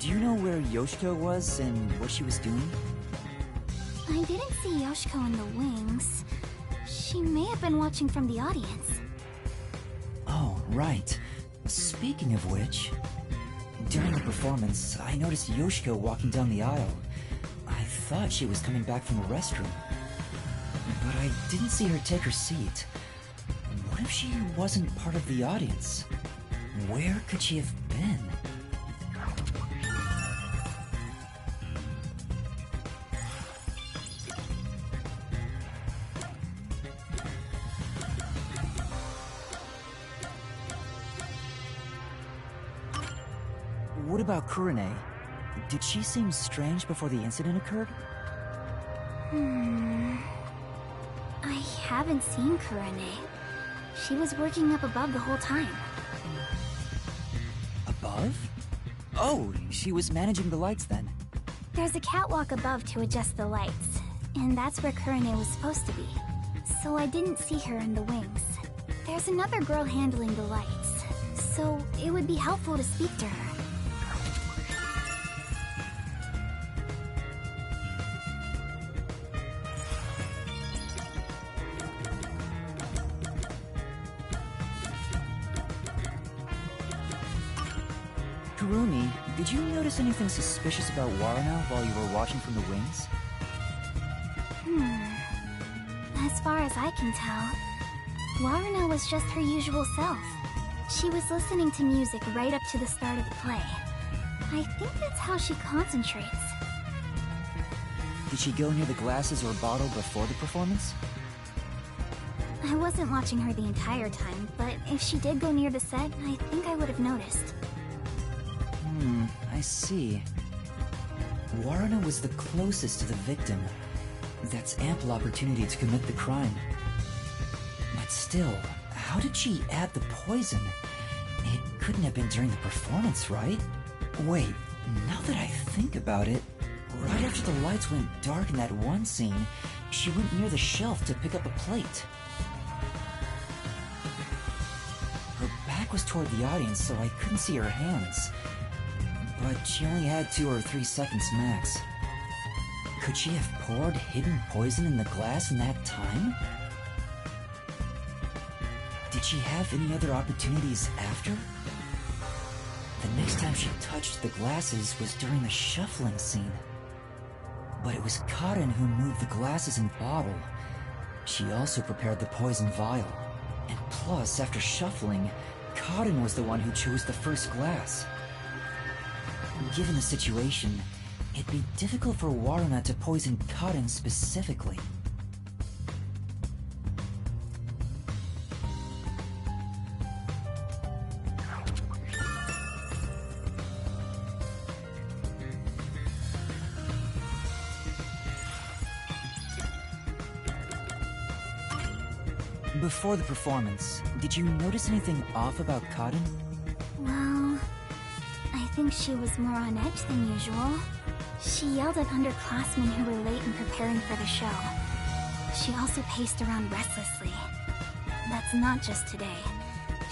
do you know where Yoshiko was and what she was doing? I didn't see Yoshiko in the wings. She may have been watching from the audience. Oh, right. Speaking of which, during the performance, I noticed Yoshiko walking down the aisle. I thought she was coming back from the restroom, but I didn't see her take her seat. What if she wasn't part of the audience? Where could she have been? What about Kurane? Did she seem strange before the incident occurred? I haven't seen Kurane. She was working up above the whole time. Above? Oh, she was managing the lights then. There's a catwalk above to adjust the lights, and that's where Kurane was supposed to be. So I didn't see her in the wings. There's another girl handling the lights, so it would be helpful to speak to her. Kurumi, did you notice anything suspicious about Warana while you were watching from the wings? As far as I can tell, Warana was just her usual self. She was listening to music right up to the start of the play. I think that's how she concentrates. Did she go near the glasses or bottle before the performance? I wasn't watching her the entire time, but if she did go near the set, I think I would have noticed. I see. Warana was the closest to the victim. That's ample opportunity to commit the crime. But still, how did she add the poison? It couldn't have been during the performance, right? Wait, now that I think about it, right after the lights went dark in that one scene, she went near the shelf to pick up a plate. Her back was toward the audience, so I couldn't see her hands. But she only had 2 or 3 seconds max. Could she have poured hidden poison in the glass in that time? Did she have any other opportunities after? The next time she touched the glasses was during the shuffling scene. But it was Karen who moved the glasses and bottle. She also prepared the poison vial. And plus, after shuffling, Karen was the one who chose the first glass. Given the situation, it'd be difficult for Warana to poison Karen specifically. Before the performance, did you notice anything off about Karen? Well, I think she was more on edge than usual. She yelled at underclassmen who were late in preparing for the show. She also paced around restlessly. That's not just today.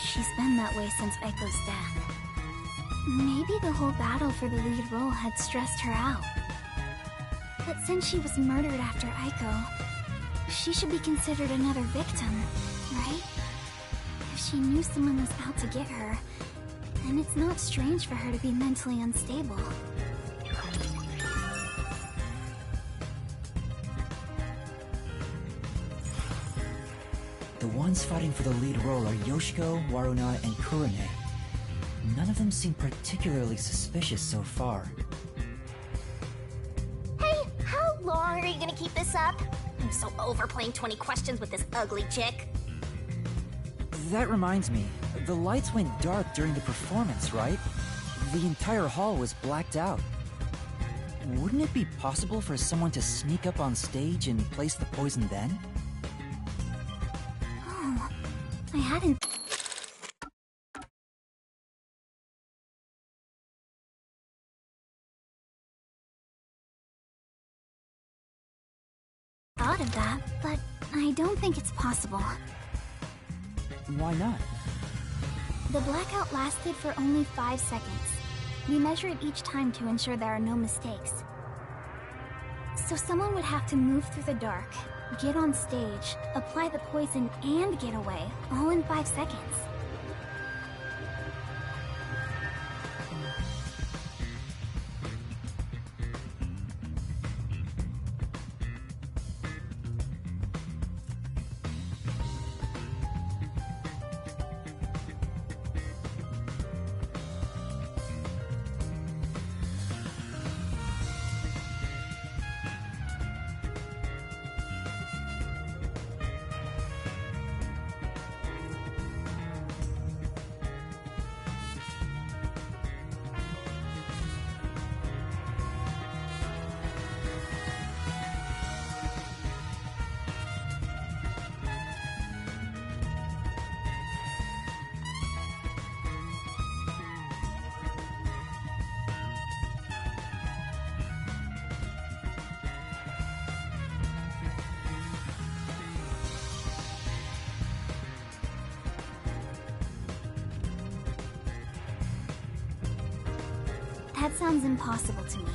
She's been that way since Aiko's death. Maybe the whole battle for the lead role had stressed her out. But since she was murdered after Aiko, she should be considered another victim, right? If she knew someone was out to get her, then it's not strange for her to be mentally unstable. The ones fighting for the lead role are Yoshiko, Waruna, and Kurane. None of them seem particularly suspicious so far. Hey, how long are you gonna keep this up? I'm so over playing 20 questions with this ugly chick. That reminds me, the lights went dark during the performance, right? The entire hall was blacked out. Wouldn't it be possible for someone to sneak up on stage and place the poison then? Oh, I hadn't thought of that, but I don't think it's possible. Why not? The blackout lasted for only 5 seconds. We measure it each time to ensure there are no mistakes. So someone would have to move through the dark, get on stage, apply the poison, and get away, all in 5 seconds. That sounds impossible to me.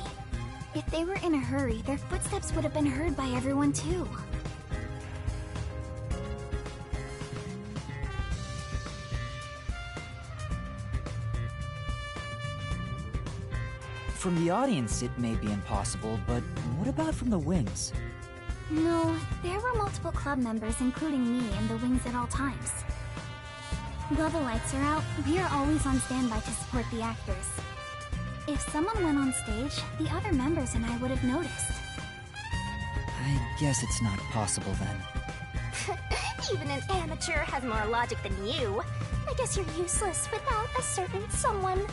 If they were in a hurry, their footsteps would have been heard by everyone too. From the audience, it may be impossible, but what about from the wings? No, there were multiple club members, including me, in the wings at all times. While the lights are out, we are always on standby to support the actors. If someone went on stage, the other members and I would have noticed. I guess it's not possible then. Even an amateur has more logic than you. I guess you're useless without a certain someone.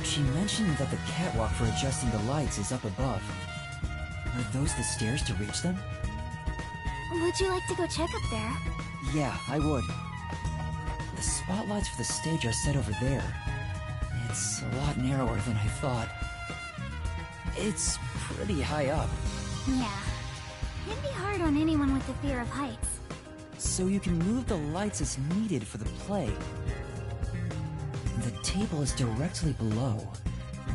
She mentioned that the catwalk for adjusting the lights is up above. Are those the stairs to reach them? Would you like to go check up there? Yeah, I would. The spotlights for the stage are set over there. It's a lot narrower than I thought. It's pretty high up. Yeah. It'd be hard on anyone with the fear of heights. So you can move the lights as needed for the play. The table is directly below,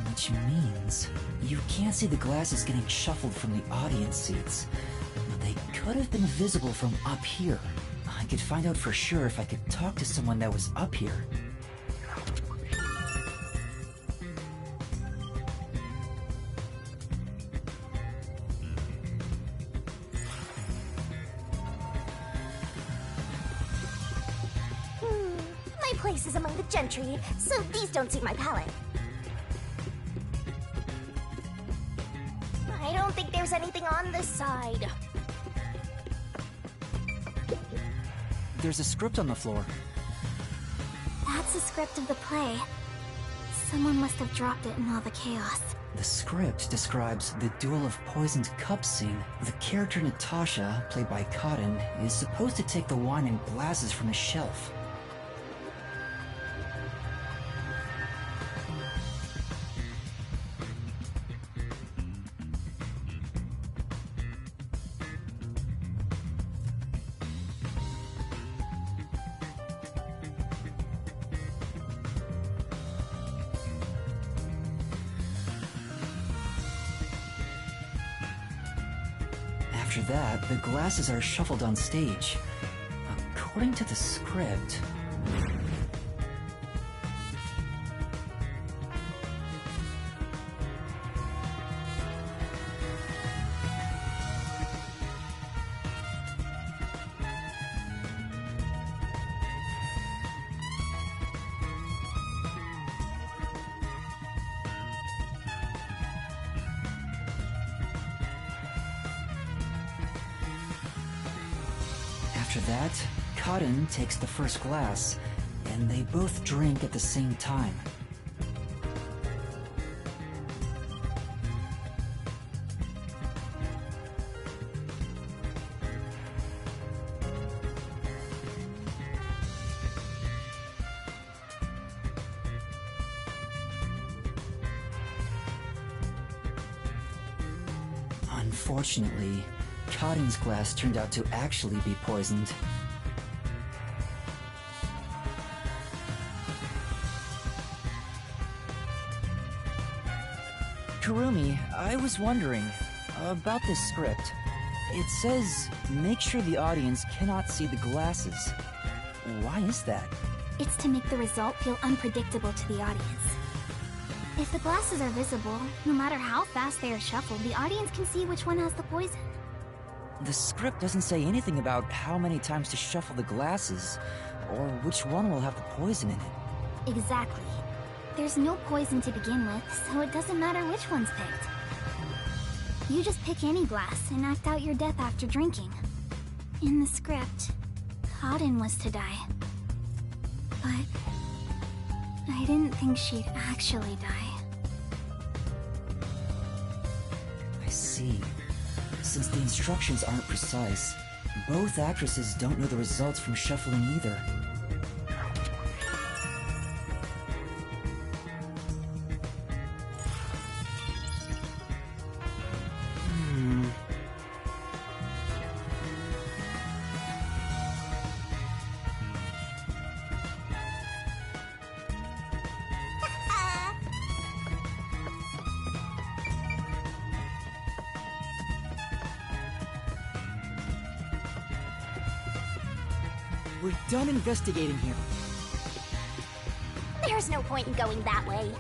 which means you can't see the glasses getting shuffled from the audience seats. But they could have been visible from up here. I could find out for sure if I could talk to someone that was up here. My place is among the gentry, so these don't suit my palate. I don't think there's anything on this side. There's a script on the floor. That's the script of the play. Someone must have dropped it in all the chaos. The script describes the Duel of Poisoned Cups scene. The character Natasha, played by Cotton, is supposed to take the wine and glasses from a shelf. After that, the glasses are shuffled on stage. According to the script... After that, Cotton takes the first glass, and they both drink at the same time. Unfortunately, Cotton's glass turned out to actually be poisoned. Kurumi, I was wondering about this script. It says, make sure the audience cannot see the glasses. Why is that? It's to make the result feel unpredictable to the audience. If the glasses are visible, no matter how fast they are shuffled, the audience can see which one has the poison. The script doesn't say anything about how many times to shuffle the glasses, or which one will have the poison in it. Exactly. There's no poison to begin with, so it doesn't matter which one's picked. You just pick any glass and act out your death after drinking. In the script, Cotton was to die. But I didn't think she'd actually die. I see. Since the instructions aren't precise, both actresses don't know the results from shuffling either. We're done investigating here. There's no point in going that way.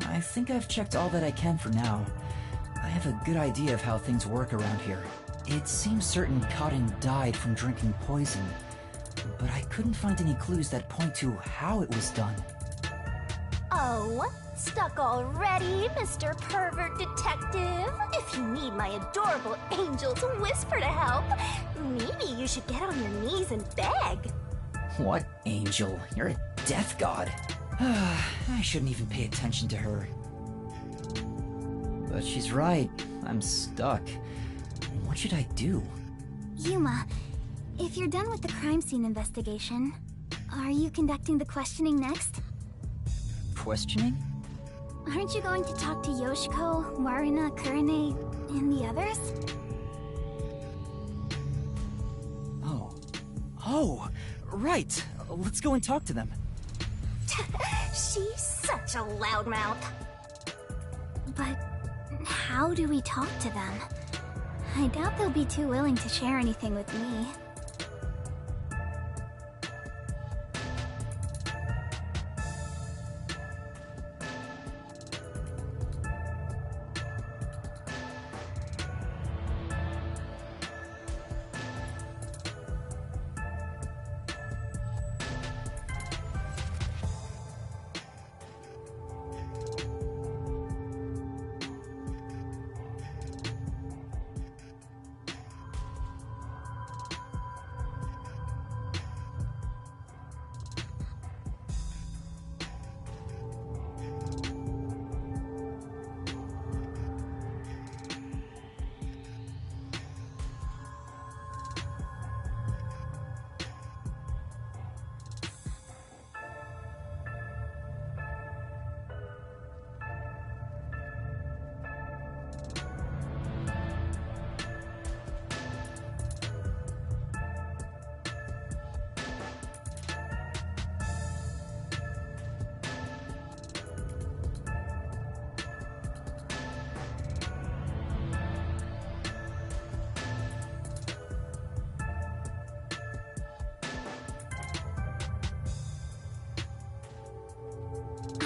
I think I've checked all that I can for now. I have a good idea of how things work around here. It seems certain Cotton died from drinking poison, but I couldn't find any clues that point to how it was done. Oh, stuck already, Mr. Pervert Detective? If you need my adorable angel's whisper to help, maybe you should get on your knees and beg. What angel? You're a death god. I shouldn't even pay attention to her. But she's right. I'm stuck. What should I do? Yuma, if you're done with the crime scene investigation, are you conducting the questioning next? Questioning? Aren't you going to talk to Yoshiko, Waruna, Kurane, and the others? Oh, right. Let's go and talk to them. She's such a loudmouth. But how do we talk to them? I doubt they'll be too willing to share anything with me.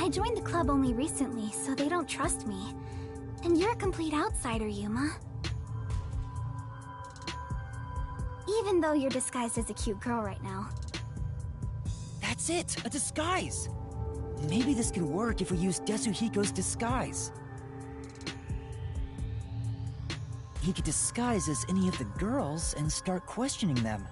I joined the club only recently, so they don't trust me. And you're a complete outsider, Yuma. Even though you're disguised as a cute girl right now. That's it! A disguise! Maybe this could work if we use Desuhiko's disguise. He could disguise as any of the girls and start questioning them.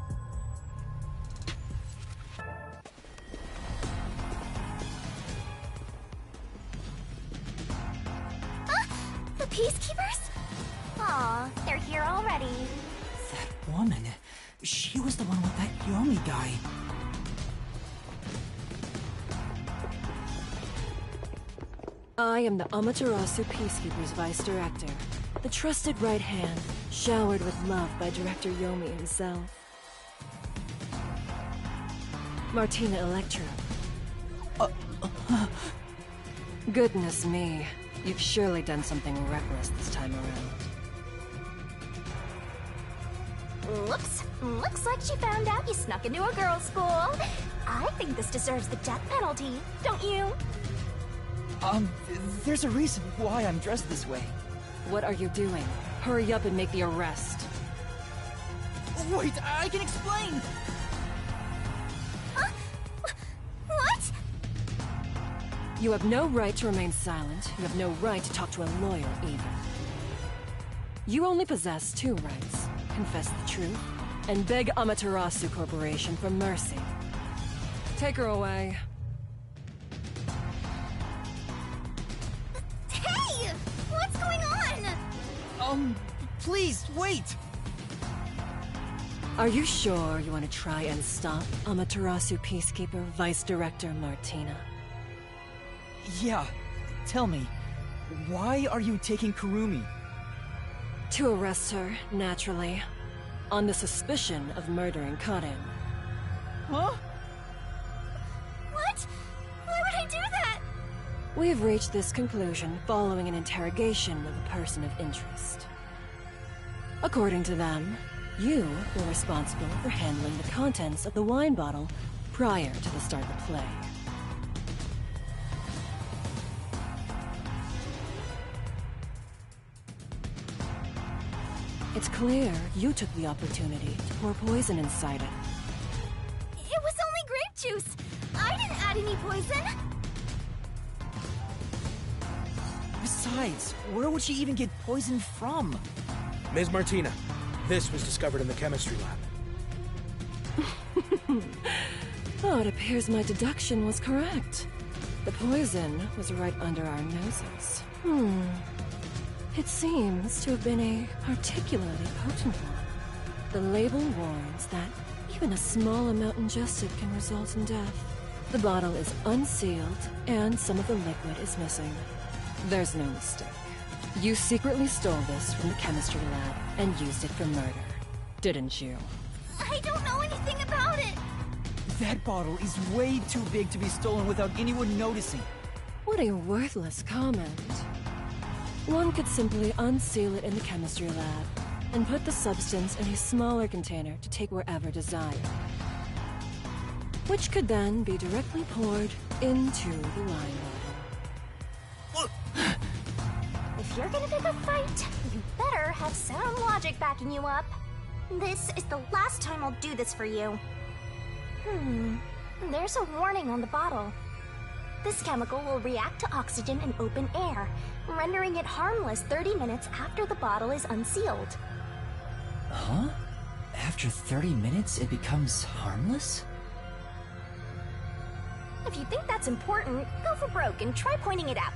The Peacekeepers? Aw, they're here already. That woman, she was the one with that Yomi guy. I am the Amaterasu Peacekeepers Vice Director, the trusted right hand, showered with love by Director Yomi himself. Martina Electra. Goodness me, you've surely done something reckless this time around. Whoops. Looks like she found out you snuck into a girls' school. I think this deserves the death penalty, don't you? There's a reason why I'm dressed this way. What are you doing? Hurry up and make the arrest. Wait, I can explain! What? You have no right to remain silent. You have no right to talk to a lawyer, either. You only possess two rights. Confess the truth, and beg Amaterasu Corporation for mercy. Take her away. Hey! What's going on? Please, wait! Are you sure you want to try and stop Amaterasu Peacekeeper Vice Director Martina? Yeah, tell me, why are you taking Kurumi? To arrest her, naturally. On the suspicion of murdering Karin. Huh? What? Why would I do that? We've reached this conclusion following an interrogation of a person of interest. According to them, you were responsible for handling the contents of the wine bottle prior to the start of the play. It's clear you took the opportunity to pour poison inside it. It was only grape juice. I didn't add any poison. Besides, where would she even get poison from? Ms. Martina, this was discovered in the chemistry lab. Oh, it appears my deduction was correct. The poison was right under our noses. It seems to have been a particularly potent one. The label warns that even a small amount ingested can result in death. The bottle is unsealed, and some of the liquid is missing. There's no mistake. You secretly stole this from the chemistry lab and used it for murder, didn't you? I don't know anything about it. That bottle is way too big to be stolen without anyone noticing. What a worthless comment. One could simply unseal it in the chemistry lab and put the substance in a smaller container to take wherever desired, which could then be directly poured into the wine bottle. If you're gonna pick a fight, you better have sound logic backing you up. This is the last time I'll do this for you. There's a warning on the bottle. This chemical will react to oxygen in open air, rendering it harmless 30 minutes after the bottle is unsealed. Huh? After 30 minutes, it becomes harmless? If you think that's important, go for broke and try pointing it out.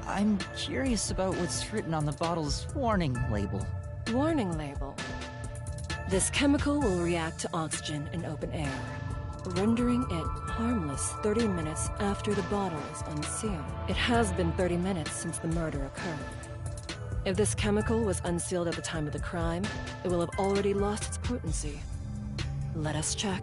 I'm curious about what's written on the bottle's warning label. Warning label. This chemical will react to oxygen in open air, rendering it harmless 30 minutes after the bottle is unsealed. It has been 30 minutes since the murder occurred. If this chemical was unsealed at the time of the crime, it will have already lost its potency. Let us check.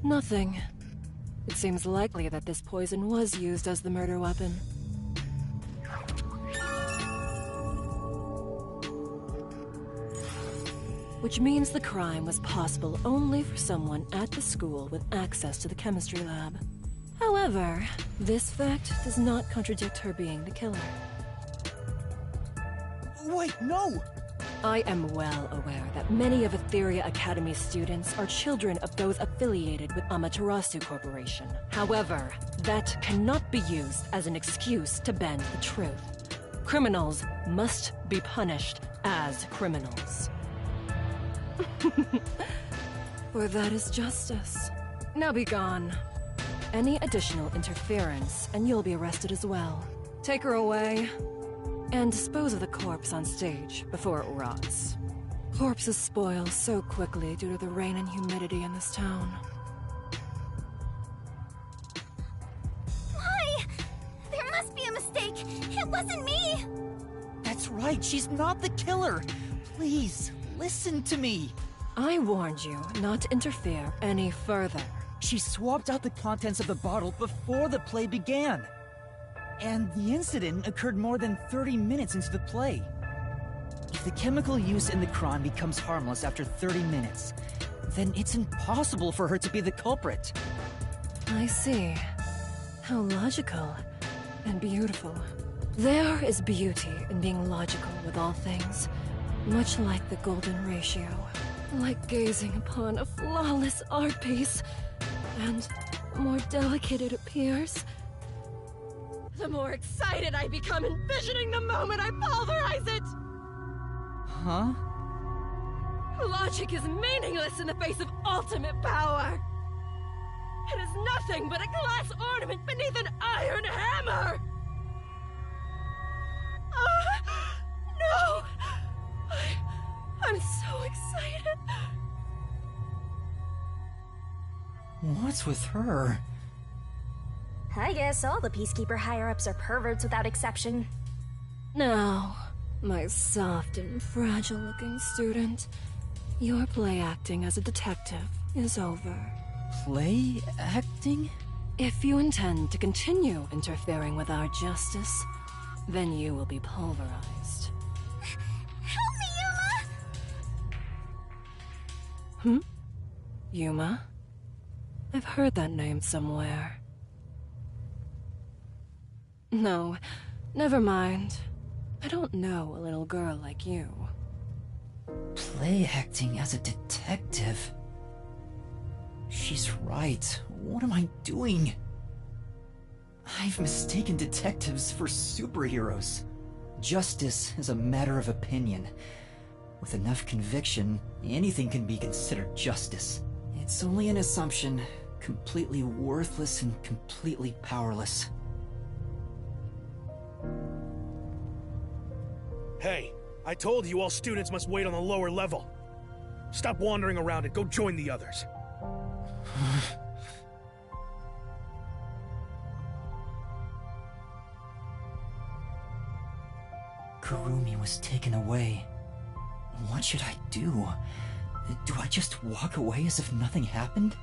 Nothing. It seems likely that this poison was used as the murder weapon. Which means the crime was possible only for someone at the school with access to the chemistry lab. However, this fact does not contradict her being the killer. Wait, no! I am well aware that many of Etheria Academy's students are children of those affiliated with Amaterasu Corporation. However, that cannot be used as an excuse to bend the truth. Criminals must be punished as criminals. For that is justice. Now be gone. Any additional interference, and you'll be arrested as well. Take her away, and dispose of the corpse on stage before it rots. Corpses spoil so quickly due to the rain and humidity in this town. Why? There must be a mistake. It wasn't me. That's right, she's not the killer. Please, listen to me. I warned you not to interfere any further. She swapped out the contents of the bottle before the play began. And the incident occurred more than 30 minutes into the play. If the chemical use in the crime becomes harmless after 30 minutes, then it's impossible for her to be the culprit. I see. How logical and beautiful. There is beauty in being logical with all things, much like the golden ratio. Like gazing upon a flawless art piece, and the more delicate it appears, the more excited I become envisioning the moment I pulverize it! Huh? Logic is meaningless in the face of ultimate power! It is nothing but a glass ornament beneath an iron hammer! No! I'm so excited! What's with her? I guess all the Peacekeeper higher-ups are perverts without exception. Now, my soft and fragile-looking student, your play acting as a detective is over. Play acting? If you intend to continue interfering with our justice, then you will be pulverized. Help me, Yuma! Yuma? I've heard that name somewhere. No, never mind. I don't know a little girl like you. Play acting as a detective? She's right. What am I doing? I've mistaken detectives for superheroes. Justice is a matter of opinion. With enough conviction, anything can be considered justice. It's only an assumption, completely worthless and completely powerless. Hey, I told you all students must wait on the lower level. Stop wandering around and go join the others. Kurumi was taken away. What should I do? Do I just walk away as if nothing happened?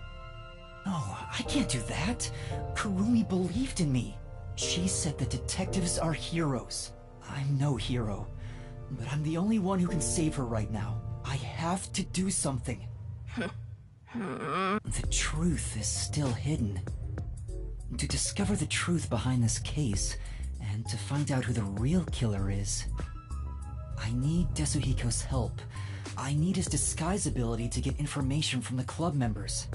No, I can't do that. Kurumi believed in me. She said that detectives are heroes. I'm no hero, but I'm the only one who can save her right now. I have to do something. The truth is still hidden. To discover the truth behind this case, and to find out who the real killer is, I need Desuhiko's help. I need his disguise ability to get information from the club members.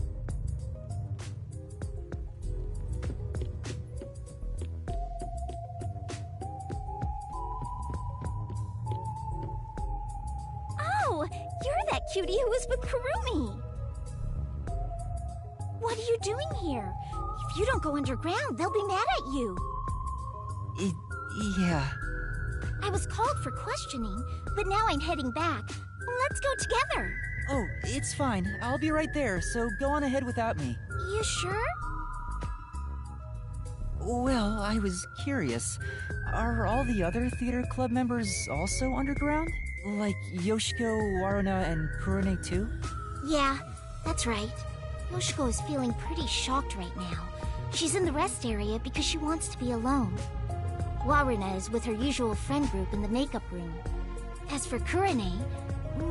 Oh, you're that cutie who was with Kurumi! What are you doing here? If you don't go underground, they'll be mad at you. Yeah. I was called for questioning, but now I'm heading back. Let's go together. Oh, it's fine. I'll be right there, so go on ahead without me. You sure? Well, I was curious. Are all the other theater club members also underground? Like Yoshiko, Waruna, and Kurone too? Yeah, that's right. Yoshiko is feeling pretty shocked right now. She's in the rest area because she wants to be alone. Waruna is with her usual friend group in the makeup room. As for Kurane,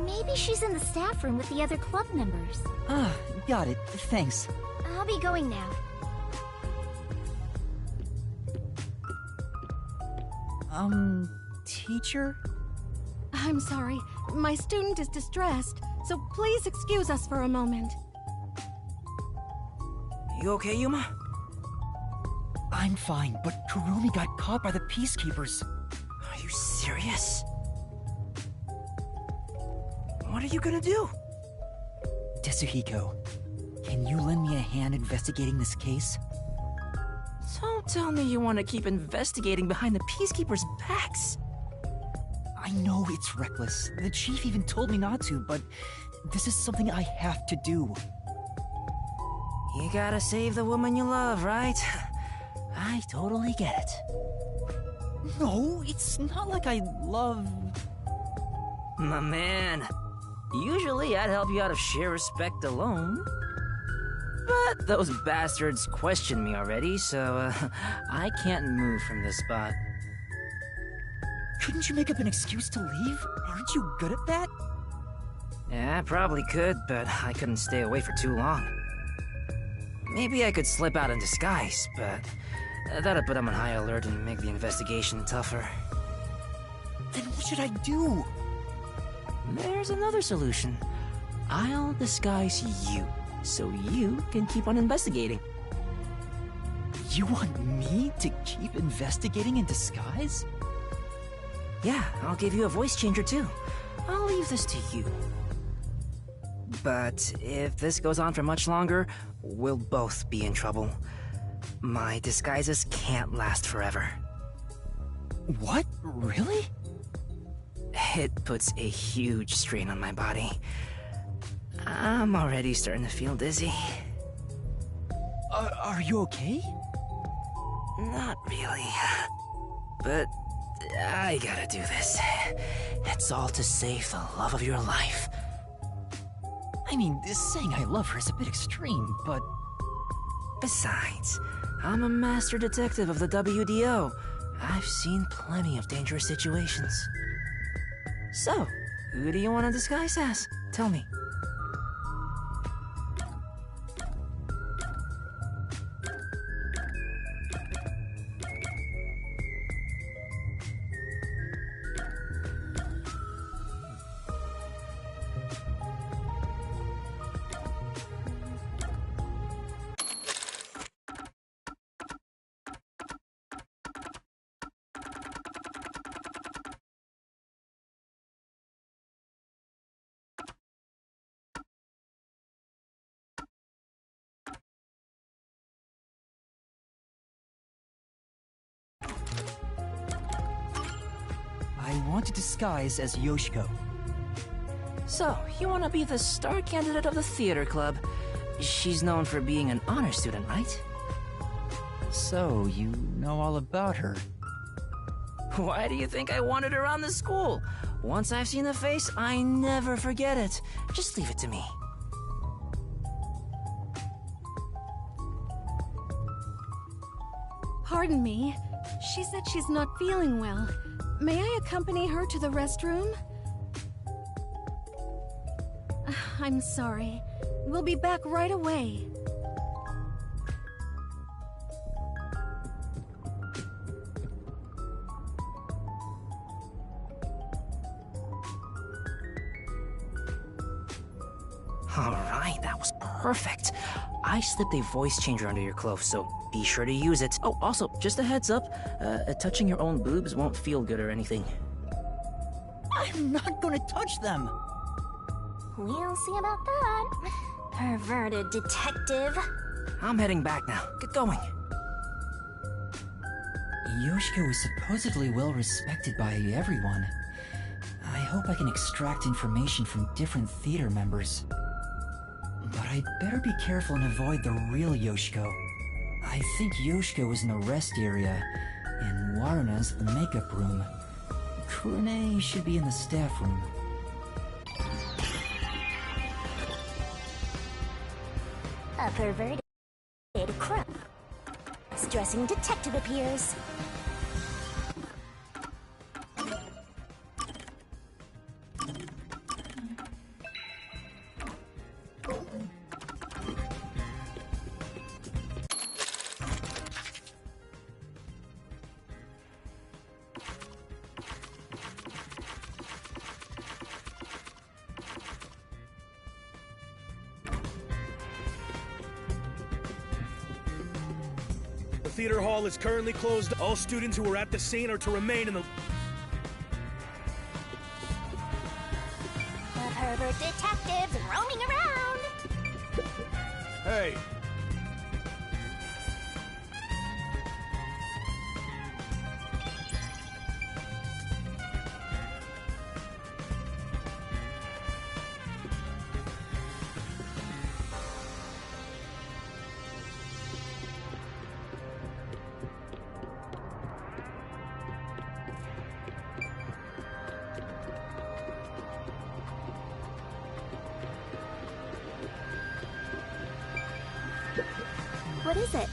maybe she's in the staff room with the other club members. Ah, got it. Thanks. I'll be going now. Teacher? I'm sorry. My student is distressed, so please excuse us for a moment. You okay, Yuma? I'm fine, but Kurumi got caught by the Peacekeepers. Are you serious? What are you gonna do? Tetsuhiko, can you lend me a hand investigating this case? Don't tell me you want to keep investigating behind the Peacekeepers' backs. I know it's reckless. The chief even told me not to, but this is something I have to do. You gotta save the woman you love, right? I totally get it. No, it's not like I love... My man, usually I'd help you out of sheer respect alone. But those bastards questioned me already, so I can't move from this spot. Couldn't you make up an excuse to leave? Aren't you good at that? Yeah, I probably could, but I couldn't stay away for too long. Maybe I could slip out in disguise, but that'd put them on high alert and make the investigation tougher. Then what should I do? There's another solution. I'll disguise you, so you can keep on investigating. You want me to keep investigating in disguise? Yeah, I'll give you a voice changer too. I'll leave this to you. But if this goes on for much longer, we'll both be in trouble. My disguises can't last forever. What? Really? It puts a huge strain on my body. I'm already starting to feel dizzy. Are you okay? Not really. But I gotta do this. It's all to save the love of your life. I mean, saying I love her is a bit extreme, but... Besides, I'm a master detective of the WDO. I've seen plenty of dangerous situations. So, who do you want to disguise as? Tell me. I want to disguise as Yoshiko. So, you want to be the star candidate of the theater club. She's known for being an honor student, right? So, you know all about her. Why do you think I wanted her around the school? Once I've seen the face, I never forget it. Just leave it to me. Pardon me. She said she's not feeling well. May I accompany her to the restroom? I'm sorry. We'll be back right away. Alright, that was perfect. I slipped a voice changer under your clothes, so be sure to use it. Oh, also, just a heads up, touching your own boobs won't feel good or anything. I'm not gonna touch them! We'll see about that. Perverted detective. I'm heading back now. Get going. Yoshiko is supposedly well respected by everyone. I hope I can extract information from different theater members. But I'd better be careful and avoid the real Yoshiko. I think Yoshiko is in the rest area, and Waruna's the makeup room. Kurane should be in the staff room. A perverted cross-dressing detective appears. The theater hall is currently closed. All students who are at the scene are to remain in the... The pervert detectives roaming around. Hey! What is it?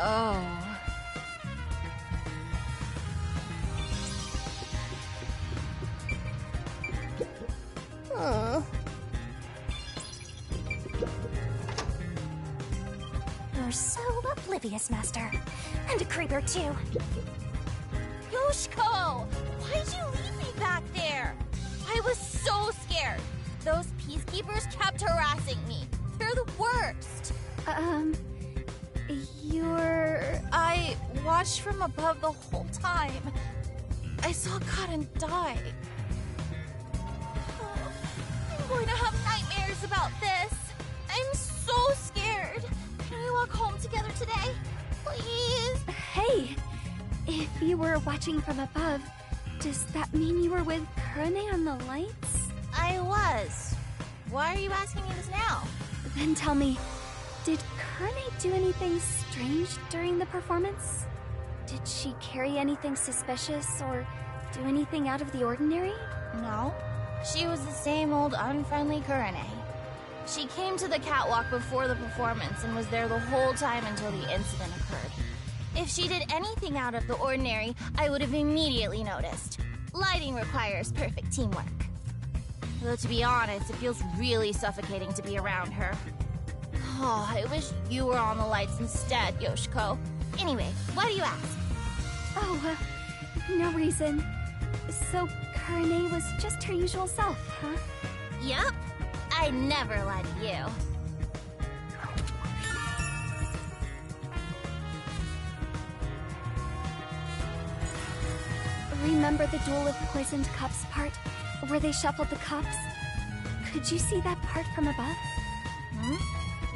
Oh! Oh. You're so oblivious, Master. And a creeper, too. Yoshiko! Why'd you leave me back there? I was so scared. Those peacekeepers kept harassing me. They're the worst. I watched from above the whole time. I saw Kaden die. I'm going to have nightmares about this. I'm so scared. Can we walk home together today? Please? Hey! If you were watching from above, does that mean you were with Kurone on the lights? I was. Why are you asking me this now? Then tell me, did Kurone do anything strange during the performance? Did she carry anything suspicious or do anything out of the ordinary? No. She was the same old unfriendly Kurone. She came to the catwalk before the performance and was there the whole time until the incident occurred. If she did anything out of the ordinary, I would have immediately noticed. Lighting requires perfect teamwork. Though to be honest, it feels really suffocating to be around her. Oh, I wish you were on the lights instead, Yoshiko. Anyway, why do you ask? Oh, no reason. So Kurone was just her usual self, huh? Yup. I never lie to you. Remember the Duel of Poisoned Cups part, where they shuffled the cups? Could you see that part from above?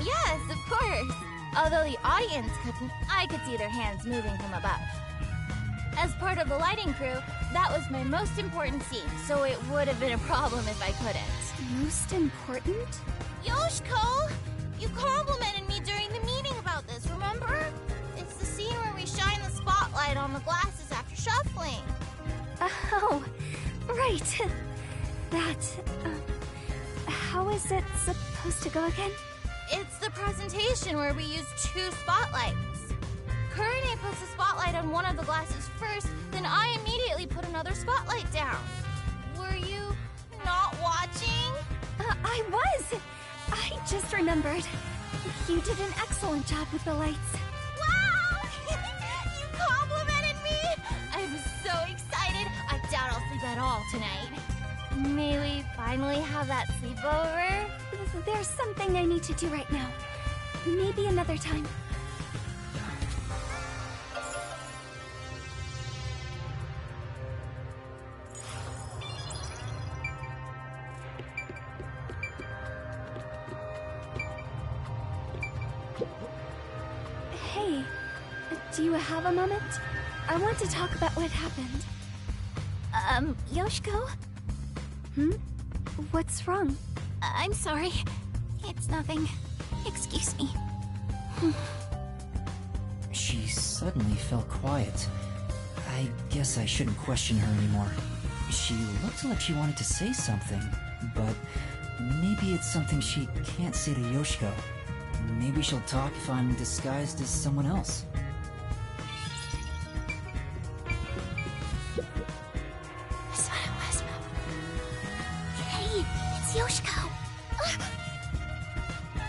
Yes, of course. Although the audience couldn't, I could see their hands moving from above. As part of the lighting crew, that was my most important scene, so it would have been a problem if I couldn't. Most important? Yoshiko! You complimented me during the meeting about this, remember? It's the scene where we shine the spotlight on the glasses after shuffling. Oh, right. That, how is it supposed to go again? It's the presentation where we use 2 spotlights. Kurone puts the spotlight on one of the glasses first, then I immediately put another spotlight down. Were you not watching? I was! I just remembered. You did an excellent job with the lights. Wow! You complimented me! I'm so excited, I doubt I'll sleep at all finally have that sleepover? There's something I need to do right now. Maybe another time. Hey, do you have a moment? I want to talk about what happened. Yoshiko? What's wrong? I'm sorry. It's nothing. Excuse me. She suddenly fell quiet. I guess I shouldn't question her anymore. She looked like she wanted to say something, but maybe it's something she can't say to Yoshiko. Maybe she'll talk if I'm disguised as someone else. That's what it was. Hey, it's Yoshiko.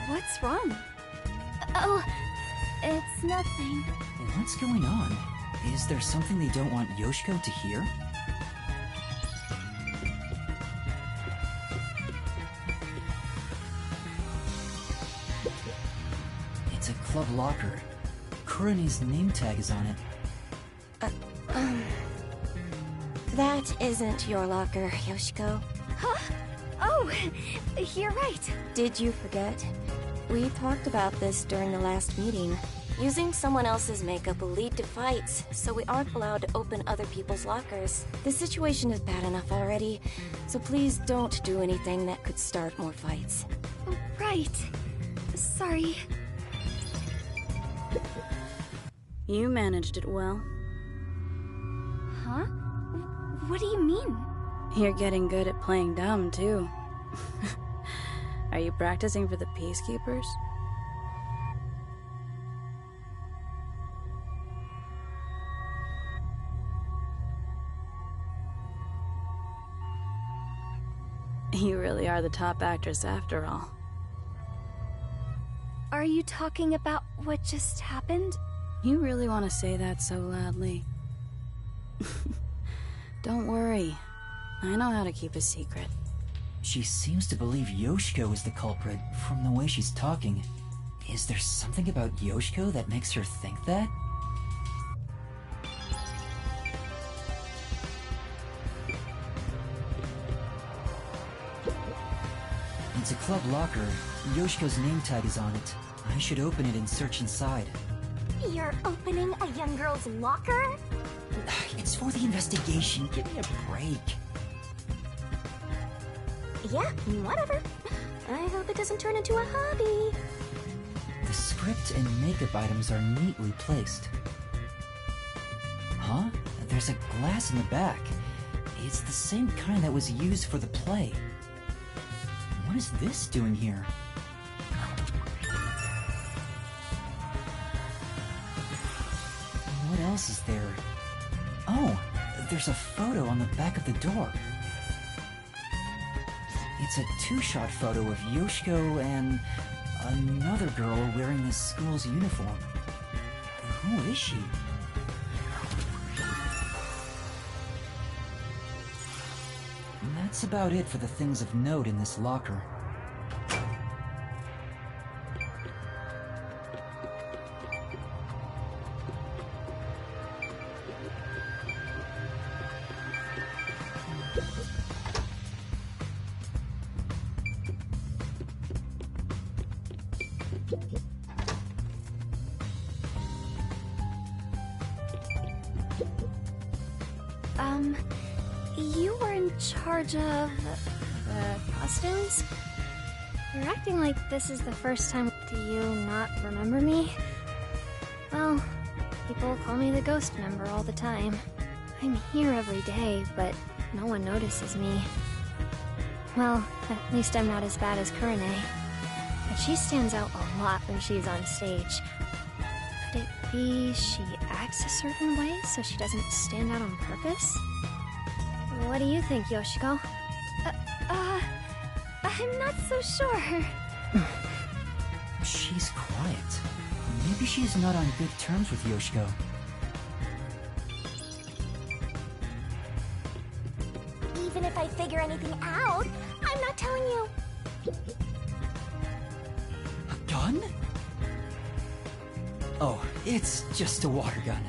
What's wrong? Oh, it's nothing. What's going on? Is there something they don't want Yoshiko to hear? It's a club locker. Kurene's name tag is on it. That isn't your locker, Yoshiko. Huh? Oh, you're right. Did you forget? We talked about this during the last meeting. Using someone else's makeup will lead to fights, so we aren't allowed to open other people's lockers. The situation is bad enough already, so please don't do anything that could start more fights. Right. Sorry. You managed it well. Huh? What do you mean? You're getting good at playing dumb, too. Are you practicing for the Peacekeepers? You really are the top actress after all. Are you talking about what just happened? You really want to say that so loudly? Don't worry. I know how to keep a secret. She seems to believe Yoshiko is the culprit from the way she's talking. Is there something about Yoshiko that makes her think that? It's a club locker. Yoshiko's name tag is on it. I should open it and search inside. You're opening a young girl's locker? It's for the investigation. Give me a break. Yeah, whatever. I hope it doesn't turn into a hobby. The script and makeup items are neatly placed. Huh? There's a glass in the back. It's the same kind that was used for the play. What is this doing here? What else is there? Oh, there's a photo on the back of the door. It's a two-shot photo of Yoshiko and another girl wearing this school's uniform. Who is she? That's about it for the things of note in this locker. You were in charge of the costumes? You're acting like this is the first time. Do you not remember me? Well, people call me the ghost member all the time. I'm here every day, but no one notices me. Well, at least I'm not as bad as Kurene. But she stands out a lot when she's on stage. Could it be she acts a certain way so she doesn't stand out on purpose? What do you think, Yoshiko? I'm not so sure. She's quiet. Maybe she's not on good terms with Yoshiko. Even if I figure anything out, I I'm not telling you. A gun? Oh, it's just a water gun.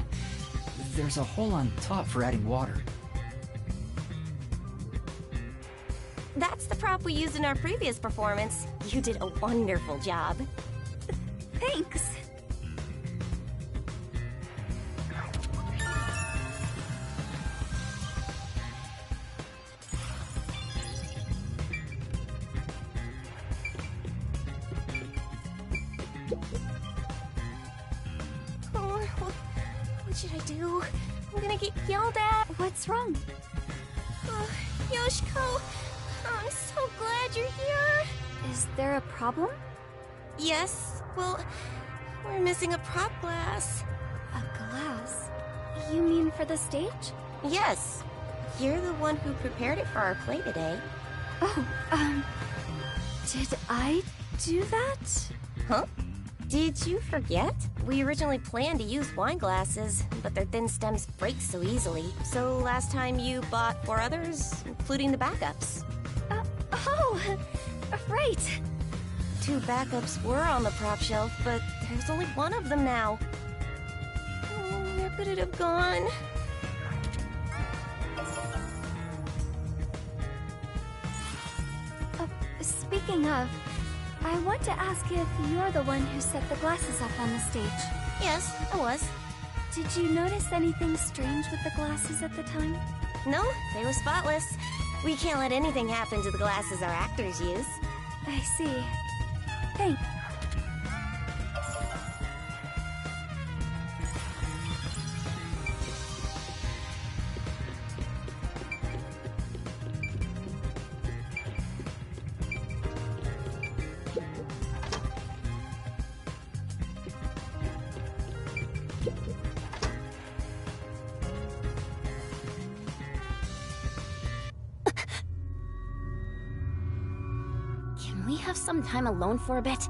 There's a hole on top for adding water. That's the prop we used in our previous performance. You did a wonderful job. Thanks. What should I do? I'm gonna get yelled at. What's wrong? Yoshiko, I'm so glad you're here. Is there a problem? Yes, well, we're missing a prop glass. A glass? You mean for the stage? Yes. You're the one who prepared it for our play today. Oh, did I do that? Huh? Did you forget? We originally planned to use wine glasses, but their thin stems break so easily. So last time you bought 4 others, including the backups. Right. 2 backups were on the prop shelf, but there's only 1 of them now. Oh, where could it have gone? Speaking of, I want to ask if you're the one who set the glasses up on the stage. Yes, I was. Did you notice anything strange with the glasses at the time? No, they were spotless. We can't let anything happen to the glasses our actors use. I see. Thanks. Can we have some time alone for a bit?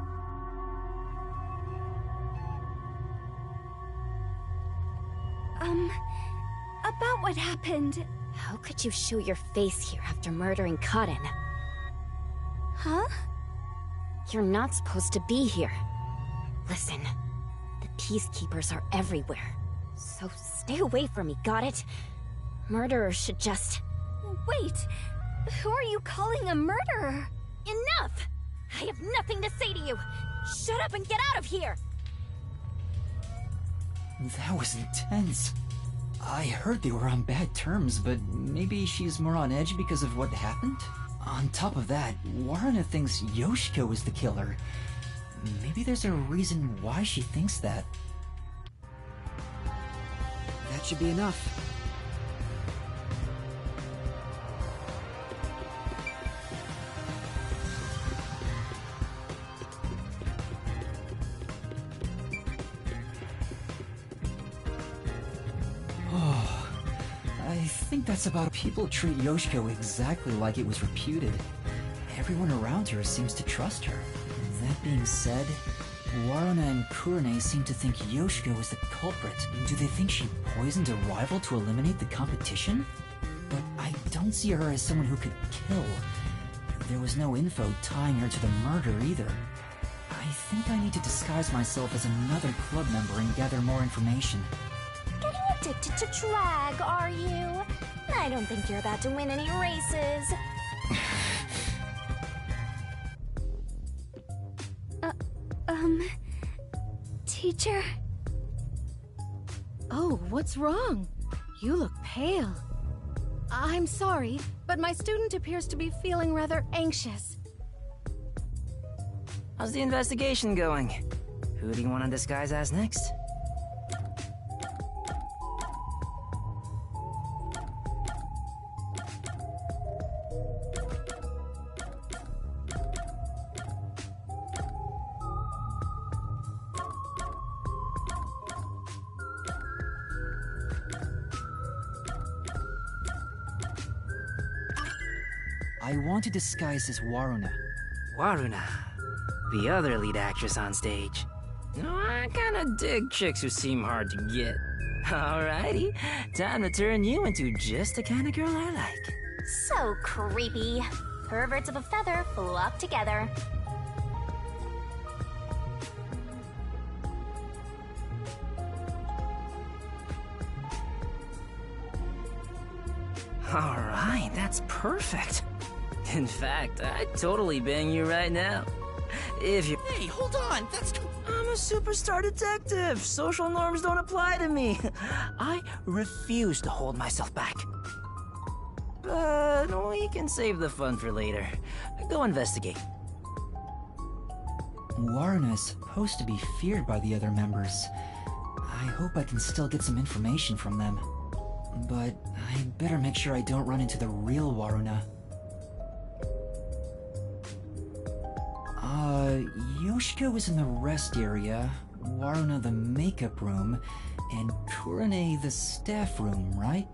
About what happened? How could you show your face here after murdering Karin? Huh? You're not supposed to be here. Listen, the Peacekeepers are everywhere. So stay away from me, got it? Murderers should just... Wait! Who are you calling a murderer? Enough! I have nothing to say to you! Shut up and get out of here! That was intense. I heard they were on bad terms, but maybe she's more on edge because of what happened? On top of that, Warren thinks Yoshiko is the killer. Maybe there's a reason why she thinks that. That should be enough. Oh, I think that's about it. People treat Yoshiko exactly like it was reputed. Everyone around her seems to trust her. That being said, Waruna and Kurane seem to think Yoshiko is the culprit. Do they think she poisoned a rival to eliminate the competition? But I don't see her as someone who could kill. There was no info tying her to the murder either. I think I need to disguise myself as another club member and gather more information. Getting addicted to drag, are you? I don't think you're about to win any races. Teacher? Oh, what's wrong? You look pale. I'm sorry, but my student appears to be feeling rather anxious. How's the investigation going? Who do you want to disguise as next? I want to disguise as Waruna. Waruna, the other lead actress on stage. I kinda dig chicks who seem hard to get. Alrighty, time to turn you into just the kind of girl I like. So creepy. perverts of a feather flock together. Alright, that's perfect. In fact, I'd totally bang you right now. If you— Hey, hold on, I'm a superstar detective! Social norms don't apply to me! I refuse to hold myself back. But we can save the fun for later. Go investigate. Warren is supposed to be feared by the other members. I hope I can still get some information from them. But I better make sure I don't run into the real Waruna. Yoshiko was in the rest area, Waruna the makeup room, and Kurane the staff room, right?